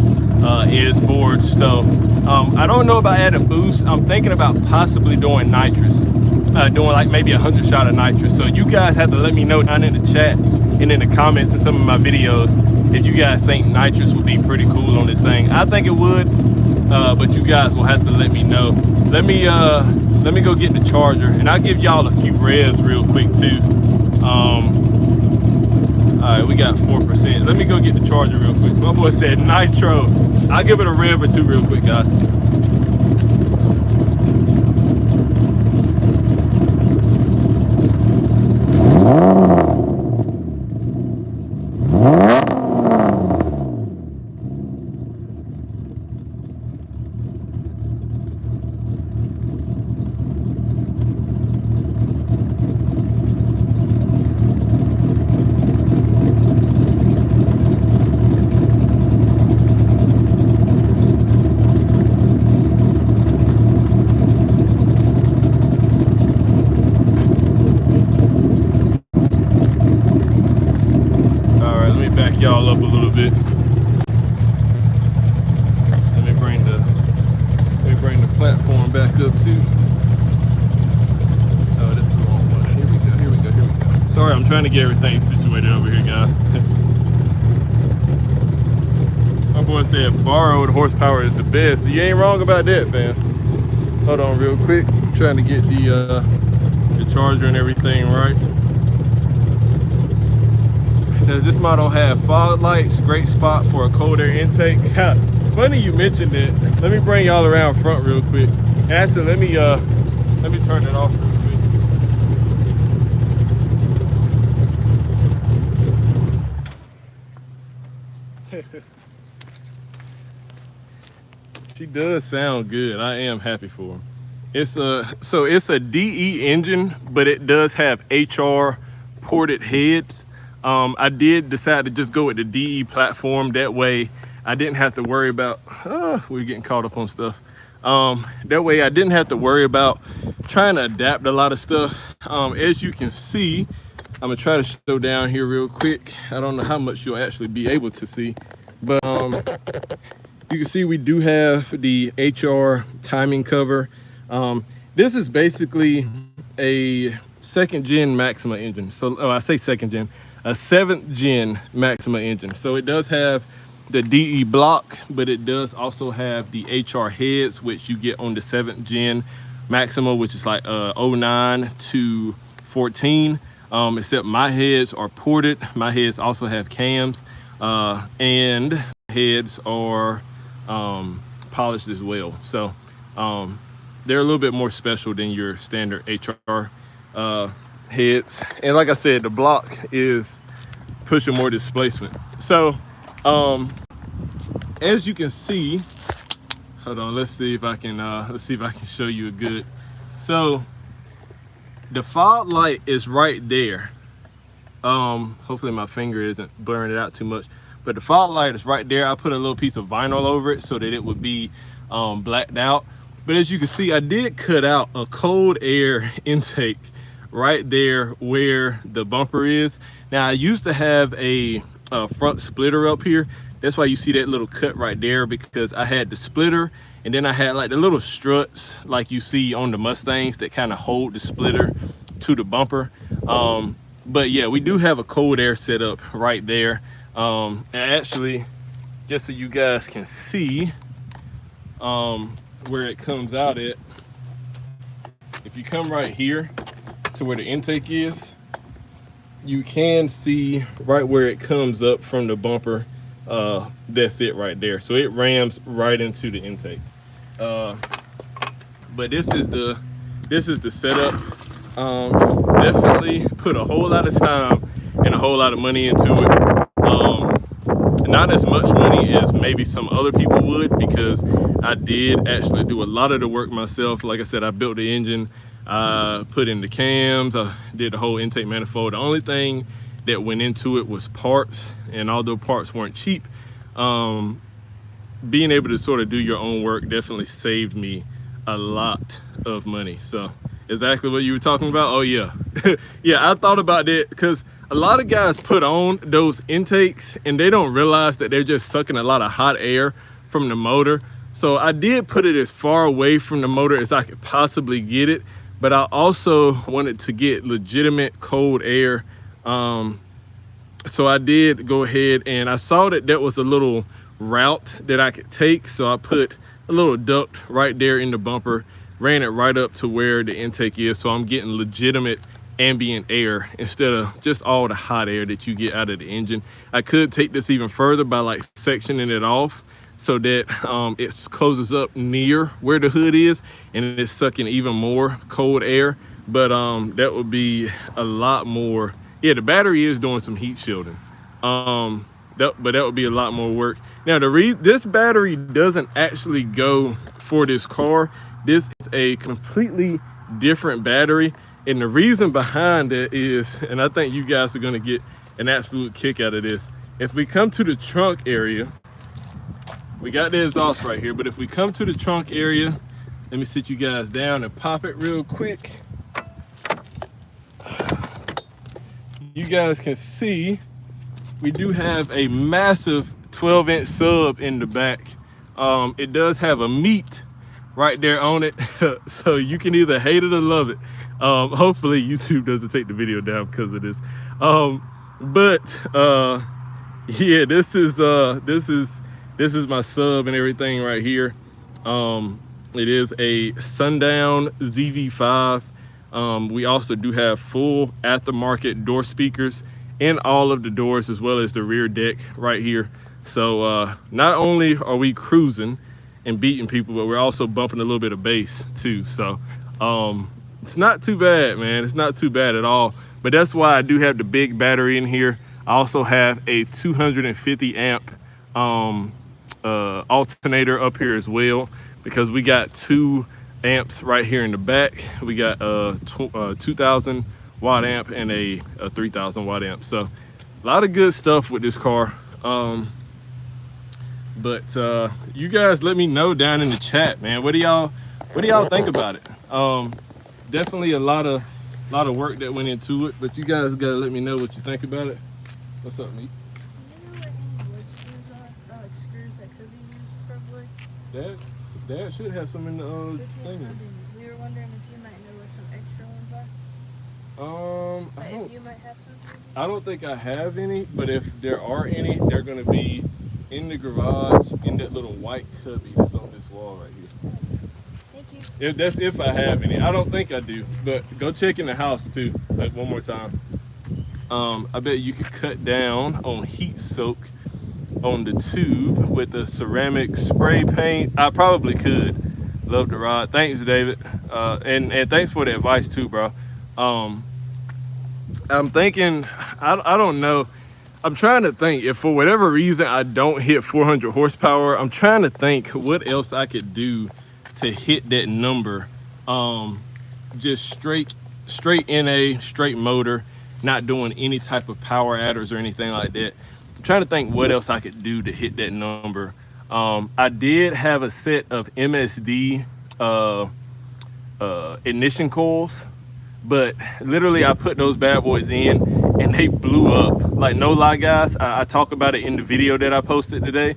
is forged. So I don't know about adding boost. I'm thinking about possibly doing nitrous, doing like maybe 100 shot of nitrous. So you guys have to let me know down in the chat and in the comments in some of my videos if you guys think nitrous would be pretty cool on this thing. I think it would, but you guys will have to let me know. Let me go get the charger, and I'll give y'all a few revs real quick too. All right, we got 4%. Let me go get the charger real quick. My boy said nitro. I'll give it a rev or two real quick, guys. Y'all up a little bit. Let me bring the platform back up too. Oh, that's the wrong one. Here we go. Sorry, I'm trying to get everything situated over here, guys. My boy said borrowed horsepower is the best. You ain't wrong about that, fam. Hold on real quick. I'm trying to get the charger and everything right. This model have fog lights, great spot for a cold air intake. Funny you mentioned it. Let me bring y'all around front real quick. Actually, let me turn it off real quick. She does sound good. I am happy for her. It's a DE engine, but it does have HR ported heads. I did decide to just go with the DE platform. That way I didn't have to worry about, we're getting caught up on stuff. That way I didn't have to worry about trying to adapt a lot of stuff. As you can see, I'm gonna try to show down here real quick. I don't know how much you'll actually be able to see, but you can see we do have the HR timing cover. This is basically a 2nd gen Maxima engine. So I say 2nd gen, a 7th gen Maxima engine. So it does have the DE block, but it does also have the HR heads, which you get on the 7th gen Maxima, which is like 09 to 14. Except my heads are ported. My heads also have cams, and heads are polished as well. So they're a little bit more special than your standard HR heads. And like I said, the block is pushing more displacement. So as you can see, hold on, let's see if I can show you a good. So the fog light is right there. Hopefully my finger isn't blurring it out too much, but the fog light is right there. I put a little piece of vinyl over it so that it would be blacked out. But as you can see, I did cut out a cold air intake right there where the bumper is. Now I used to have a front splitter up here. That's why you see that little cut right there, because I had the splitter and then I had like the little struts like you see on the Mustangs that kind of hold the splitter to the bumper. But yeah, we do have a cold air setup right there. And actually, just so you guys can see where it comes out at, if you come right here to where the intake is, you can see right where it comes up from the bumper. That's it right there. So it rams right into the intake. But this is the setup. Definitely put a whole lot of time and a whole lot of money into it. Not as much money as maybe some other people would, because I did actually do a lot of the work myself. Like I said, I built the engine, I put in the cams, I did the whole intake manifold. The only thing that went into it was parts, and although parts weren't cheap, being able to sort of do your own work definitely saved me a lot of money. So exactly what you were talking about. Oh yeah. Yeah, I thought about that, because a lot of guys put on those intakes and they don't realize that they're just sucking a lot of hot air from the motor. So I did put it as far away from the motor as I could possibly get it, but I also wanted to get legitimate cold air. So I did go ahead and I saw that that was a little route that I could take. So I put a little duct right there in the bumper, ran it right up to where the intake is. So I'm getting legitimate ambient air instead of just all the hot air that you get out of the engine. I could take this even further by like sectioning it off so that it closes up near where the hood is and it's sucking even more cold air. But that would be a lot more. Yeah, the battery is doing some heat shielding, but that would be a lot more work. Now this battery doesn't actually go for this car. This is a completely different battery, and the reason behind it is, and I think you guys are going to get an absolute kick out of this. If we come to the trunk area, we got the exhaust right here, but if we come to the trunk area, let me sit you guys down and pop it real quick. You guys can see we do have a massive 12-inch sub in the back. It does have a meat right there on it, so you can either hate it or love it. Hopefully YouTube doesn't take the video down because of this. Yeah, this is my sub and everything right here. It is a Sundown ZV5. We also do have full aftermarket door speakers in all of the doors, as well as the rear deck right here. So not only are we cruising and beating people, but we're also bumping a little bit of bass too. So it's not too bad, man. It's not too bad at all. But that's why I do have the big battery in here. I also have a 250 amp alternator up here as well, because we got 2 amps right here in the back. We got a 2000 watt amp and a 3000 watt amp. So a lot of good stuff with this car. But you guys let me know down in the chat, man. What do y'all think about it? Definitely a lot of work that went into it, but you guys gotta let me know what you think about it. What's up, Meek? Do you know what any wood screws are? Or like screws that could be used for wood? Dad should have some in the thing. We were wondering if you might know what some extra ones are. If you might have some. I don't think I have any, but if there are any, they're gonna be in the garage in that little white cubby that's on this wall right here. Thank you. If I have any. I don't think I do, but go check in the house too, like one more time. I bet you could cut down on heat soak on the tube with the ceramic spray paint. I probably could. Love the rod. Thanks, David. And thanks for the advice too, bro. I'm thinking, I don't know. I'm trying to think if for whatever reason I don't hit 400 horsepower, I'm trying to think what else I could do to hit that number. Just straight NA, straight motor, not doing any type of power adders or anything like that. I'm trying to think what else I could do to hit that number. I did have a set of MSD ignition coils, but literally I put those bad boys in and they blew up. Like, no lie, guys, I talk about it in the video that I posted today.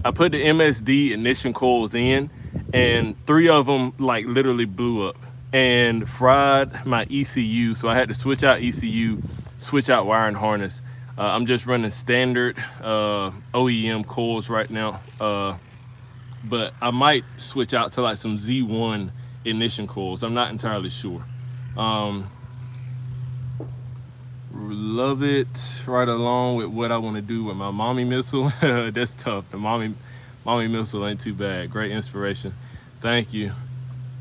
I put the MSD ignition coils in and 3 of them like literally blew up and fried my ECU. So I had to switch out ECU, switch out wiring harness. I'm just running standard OEM coils right now, but I might switch out to like some Z1 ignition coils. I'm not entirely sure. Love it right along with what I want to do with my mommy missile. That's tough. The mommy missile ain't too bad. Great inspiration. Thank you.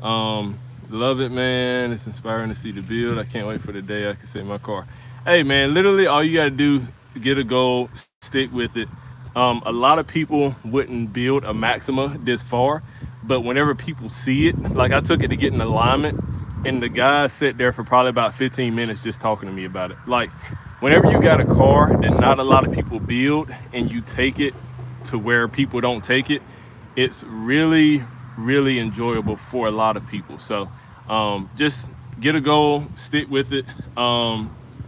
Love it, man. It's inspiring to see the build. I can't wait for the day I can save my car. Hey, man, literally all you got to do, get a goal, stick with it. A lot of people wouldn't build a Maxima this far, but whenever people see it, like I took it to get an alignment, and the guy sat there for probably about 15 minutes just talking to me about it. Like, whenever you got a car that not a lot of people build and you take it to where people don't take it, it's really, really enjoyable for a lot of people. So just get a goal, stick with it.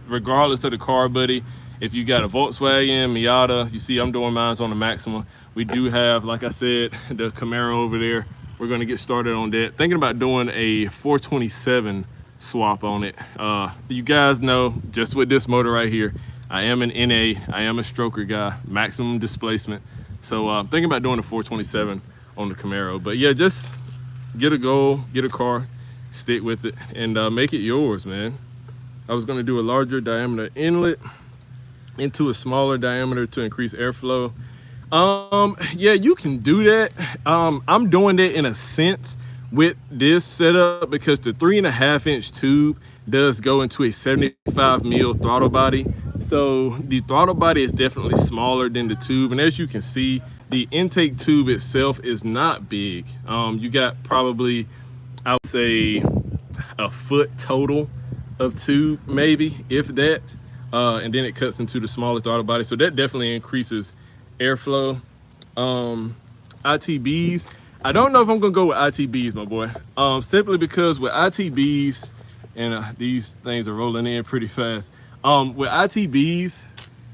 Regardless of the car, buddy, if you got a Volkswagen, Miata, you see I'm doing mine on the Maxima. We do have, like I said, the Camaro over there. We're gonna get started on that. Thinking about doing a 427 swap on it. You guys know, just with this motor right here, I am an NA, I am a stroker guy, maximum displacement. So thinking about doing a 427 on the Camaro. But yeah, just get a goal, get a car, stick with it, and make it yours, man. I was gonna do a larger diameter inlet into a smaller diameter to increase airflow. Yeah, you can do that. I'm doing that in a sense with this setup because the 3.5-inch tube does go into a 75 mil throttle body. So the throttle body is definitely smaller than the tube. And as you can see, the intake tube itself is not big. You got probably, I would say, a foot total of tube, maybe, if that. And then it cuts into the smaller throttle body. So that definitely increases airflow. ITBs, I don't know if I'm gonna go with ITBs, my boy, simply because with ITBs, and these things are rolling in pretty fast, with ITBs,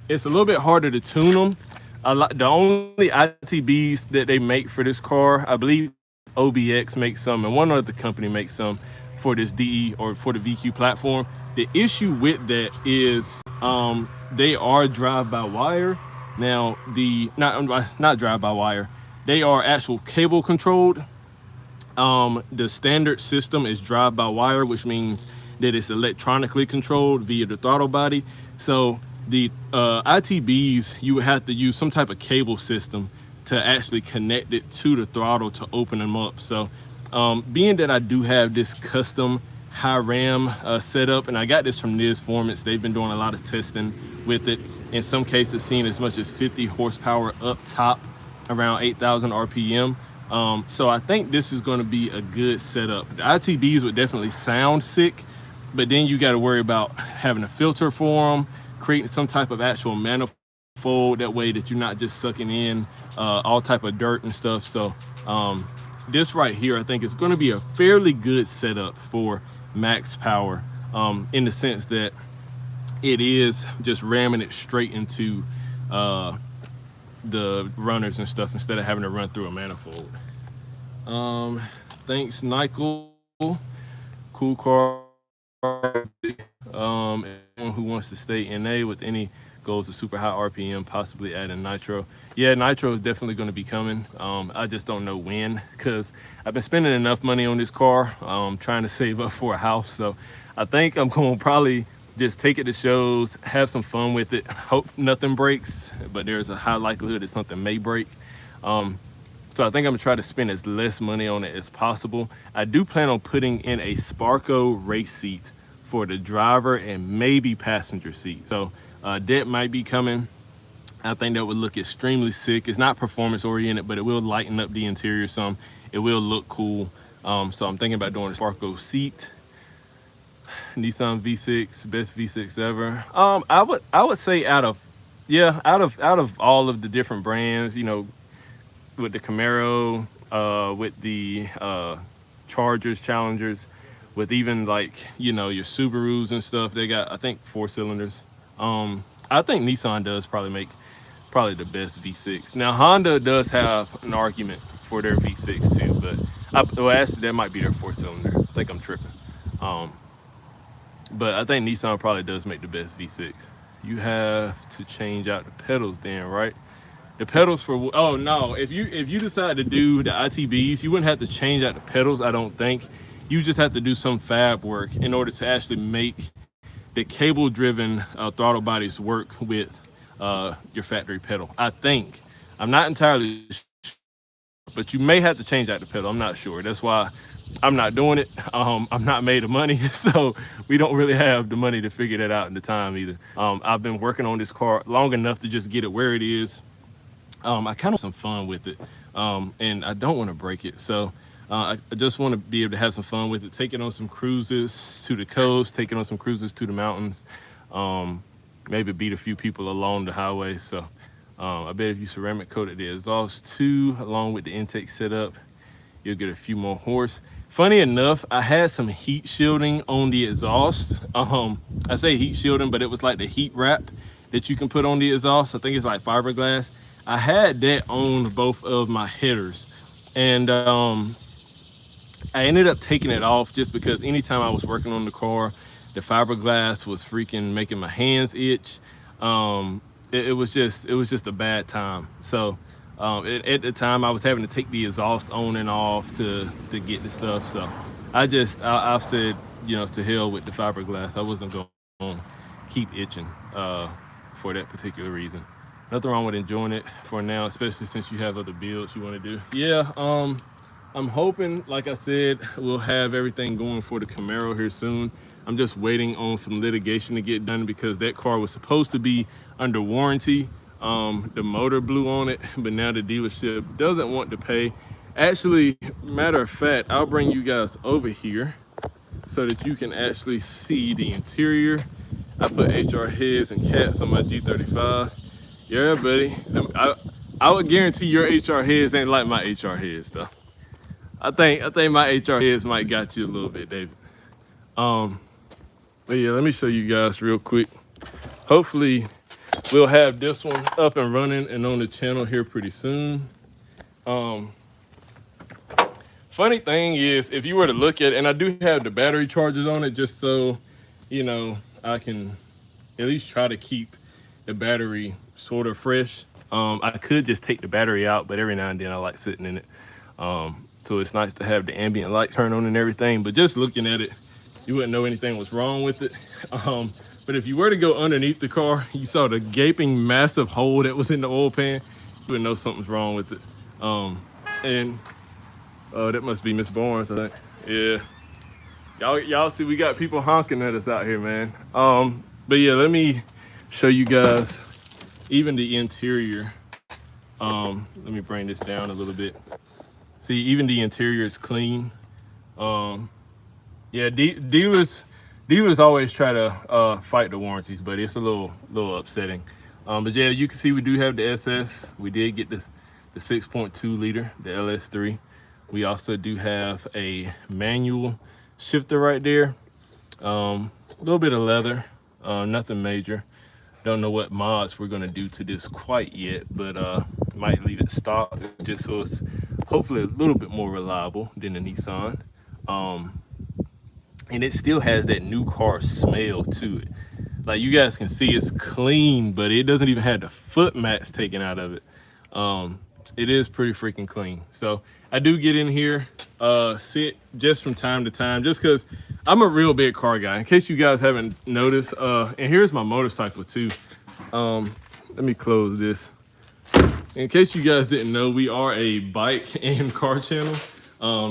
it's a little bit harder to tune them. The only ITBs that they make for this car, I believe OBX makes some and one other company makes some for this DE or for the VQ platform. The issue with that is they are drive-by-wire. Now, not drive-by-wire, they are actual cable controlled. The standard system is drive-by-wire, which means that it's electronically controlled via the throttle body. So the ITBs, you would have to use some type of cable system to actually connect it to the throttle to open them up. So being that I do have this custom high ram setup, and I got this from Niz Formants, they've been doing a lot of testing with it. In some cases, seeing as much as 50 horsepower up top around 8,000 RPM. So I think this is going to be a good setup. The ITBs would definitely sound sick, but then you got to worry about having a filter for them, creating some type of actual manifold, that way that you're not just sucking in all type of dirt and stuff. So this right here, I think is going to be a fairly good setup for max power, in the sense that it is just ramming it straight into the runners and stuff instead of having to run through a manifold. Thanks, Nickel. Cool car. Anyone who wants to stay NA with any goals of super high RPM, possibly adding nitro. Yeah, nitro is definitely going to be coming. I just don't know when, because I've been spending enough money on this car, trying to save up for a house. So I think I'm going to probably just take it to shows, have some fun with it, hope nothing breaks, but there's a high likelihood that something may break. So I think I'm gonna try to spend as less money on it as possible. I do plan on putting in a Sparco race seat for the driver and maybe passenger seat. So that might be coming. I think that would look extremely sick. It's not performance oriented, but it will lighten up the interior some. It will look cool. So I'm thinking about doing a Sparco seat. Nissan V6, best V6 ever. I would say out of all of the different brands, you know, with the Camaro, with the Chargers, Challengers, with even like, you know, your Subarus and stuff, they got, I think, 4 cylinders. I think Nissan does probably make the best V6. Now Honda does have an argument for their V6 too, but actually that might be their 4-cylinder. I think I'm tripping. But I think Nissan probably does make the best V6. You have to change out the pedals then, right? The pedals for, oh no, if you decide to do the ITBs, you wouldn't have to change out the pedals, I don't think. You just have to do some fab work in order to actually make the cable driven throttle bodies work with your factory pedal, I think. I'm not entirely sure, but you may have to change out the pedal. I'm not sure. That's why I'm not doing it. I'm not made of money, so we don't really have the money to figure that out in the time either. I've been working on this car long enough to just get it where it is. I kind of have some fun with it, and I don't want to break it. So I just want to be able to have some fun with it, take it on some cruises to the coast, take it on some cruises to the mountains, maybe beat a few people along the highway. So I bet if you ceramic coated the exhaust too, along with the intake setup, you'll get a few more horse. Funny enough, I had some heat shielding on the exhaust. I say heat shielding, but it was like the heat wrap that you can put on the exhaust. I think it's like fiberglass. I had that on both of my headers, and I ended up taking it off just because anytime I was working on the car, the fiberglass was freaking making my hands itch. It was just a bad time. So at the time I was having to take the exhaust on and off to get the stuff. So I've said, you know, to hell with the fiberglass. I wasn't going to keep itching for that particular reason. Nothing wrong with enjoying it for now, especially since you have other builds you want to do. Yeah, I'm hoping, like I said, we'll have everything going for the Camaro here soon. I'm just waiting on some litigation to get done because that car was supposed to be under warranty. The motor blew on it, but now the dealership doesn't want to pay. Actually, matter of fact, I'll bring you guys over here so that you can actually see the interior. I put HR heads and cats on my G35. Yeah, buddy. I would guarantee your HR heads ain't like my HR heads though. I think my HR heads might got you a little bit, David. But yeah, let me show you guys real quick. Hopefully we'll have this one up and running and on the channel here pretty soon. Funny thing is, if you were to look at it, and I do have the battery chargers on it just so, you know, I can at least try to keep the battery sort of fresh. I could just take the battery out, but every now and then I like sitting in it. So it's nice to have the ambient light turn on and everything, but just looking at it, you wouldn't know anything was wrong with it. But if you were to go underneath the car, you saw the gaping massive hole that was in the oil pan, you would know something's wrong with it. And that must be Miss Barnes, I think. Yeah, y'all see we got people honking at us out here, man. But yeah, let me show you guys even the interior. Let me bring this down a little bit. See, even the interior is clean. Yeah, dealers always try to fight the warranties, but it's a little upsetting. But yeah, you can see we do have the SS. We did get the 6.2 liter, the LS3. We also do have a manual shifter right there. A little bit of leather, nothing major. Don't know what mods we're gonna do to this quite yet, but might leave it stock just so it's hopefully a little bit more reliable than the Nissan. And it still has that new car smell to it. Like you guys can see, it's clean, but it doesn't even have the foot mats taken out of it. It is pretty freaking clean. So I do get in here, sit just from time to time, just because I'm a real big car guy, in case you guys haven't noticed. And here's my motorcycle too. Let me close this. In case you guys didn't know, we are a bike and car channel.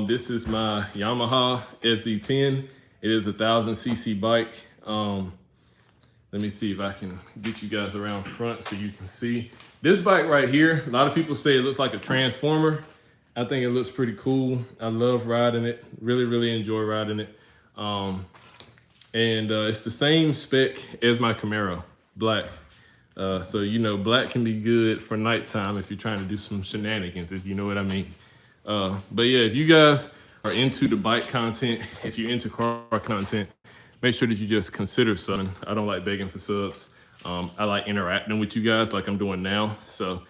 This is my Yamaha FZ10. It is a 1000cc bike. Let me see if I can get you guys around front so you can see. This bike right here, a lot of people say it looks like a transformer. I think it looks pretty cool. I love riding it. Really enjoy riding it. It's the same spec as my Camaro, black. So, you know, black can be good for nighttime if you're trying to do some shenanigans, if you know what I mean. But yeah, if you guys are into the bike content, if you're into car content, make sure that you just consider subbing. I don't like begging for subs. I like interacting with you guys like I'm doing now. So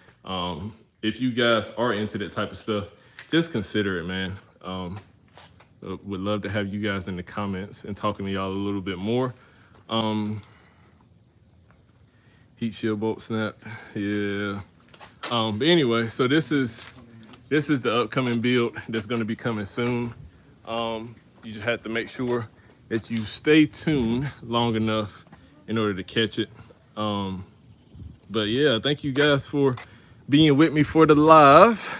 if you guys are into that type of stuff, just consider it, man. Would love to have you guys in the comments and talking to y'all a little bit more. Heat shield bolt snap, yeah. But anyway, so this is the upcoming build that's gonna be coming soon. You just have to make sure that you stay tuned long enough in order to catch it. But yeah, thank you guys for being with me for the live.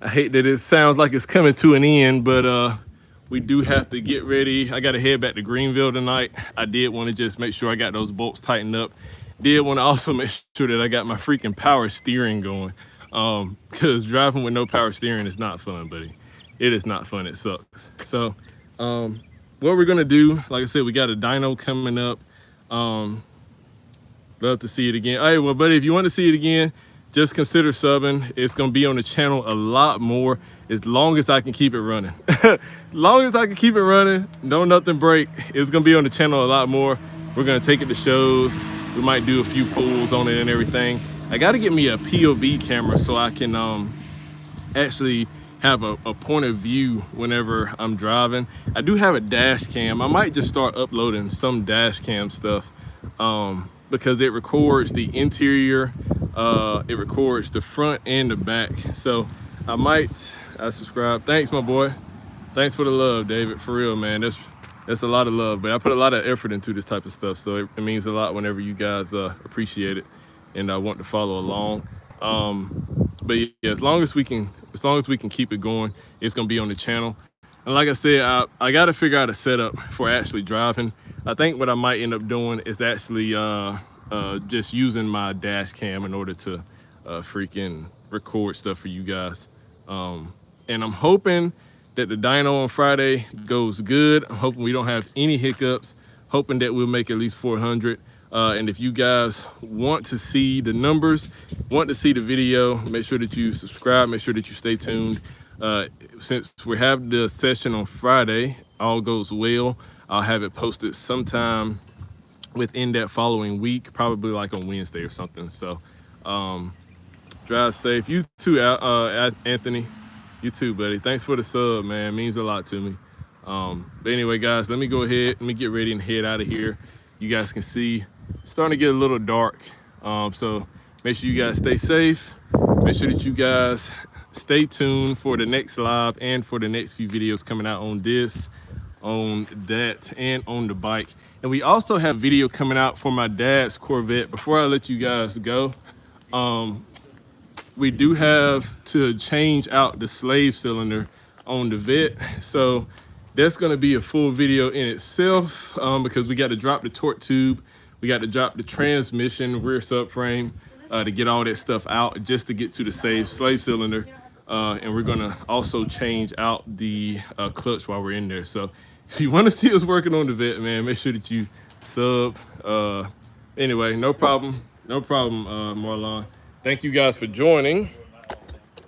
I hate that it sounds like it's coming to an end, but we do have to get ready. I gotta head back to Greenville tonight. I did want to just make sure I got those bolts tightened up. Did want to also make sure that I got my freaking power steering going. Because driving with no power steering is not fun, buddy. It is not fun, it sucks. So what we're gonna do, like I said, we got a dyno coming up. Love to see it again. Hey, well, buddy, if you want to see it again, just consider subbing. It's gonna be on the channel a lot more, as long as I can keep it running. As long as I can keep it running, don't nothing break. It's gonna be on the channel a lot more. We're gonna take it to shows. We might do a few pulls on it and everything. I gotta get me a POV camera so I can actually have a point of view whenever I'm driving. I do have a dash cam. I might just start uploading some dash cam stuff because it records the interior, it records the front and the back. So I subscribe. Thanks, my boy. Thanks for the love, David, for real, man. That's a lot of love, but I put a lot of effort into this type of stuff, so it means a lot whenever you guys appreciate it and want to follow along. But yeah, as long as we can keep it going, it's gonna be on the channel. And like I said, I got to figure out a setup for actually driving. I think what I might end up doing is actually just using my dash cam in order to freaking record stuff for you guys. And I'm hoping that the dyno on Friday goes good. I'm hoping we don't have any hiccups. Hoping that we'll make at least 400. And if you guys want to see the numbers, want to see the video, make sure that you subscribe, make sure that you stay tuned. Since we have the session on Friday, all goes well, I'll have it posted sometime within that following week, probably like on Wednesday or something. So drive safe. You too, Anthony. You too, buddy. Thanks for the sub, man. It means a lot to me. But anyway, guys, let me go ahead. Let me get ready and head out of here. You guys can see it's starting to get a little dark. So make sure you guys stay safe. Make sure that you guys stay tuned for the next live and for the next few videos coming out on this, on that, and on the bike. And we also have video coming out for my dad's Corvette. Before I let you guys go, we do have to change out the slave cylinder on the Vet. So that's gonna be a full video in itself because we got to drop the torque tube, we got to drop the transmission rear subframe, to get all that stuff out just to get to the slave cylinder. And we're gonna also change out the clutch while we're in there. So if you want to see us working on the vet, man, make sure that you sub. Anyway, no problem, Marlon. Thank you guys for joining.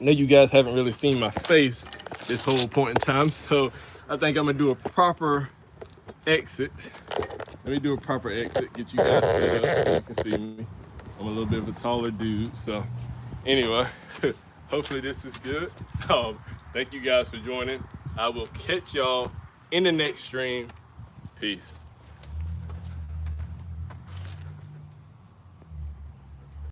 I know you guys haven't really seen my face this whole point in time, so I think I'm gonna do a proper exit. Let me do a proper exit, get you guys set up so you can see me. I'm a little bit of a taller dude, so anyway, hopefully this is good. Thank you guys for joining. I will catch y'all in the next stream. Peace.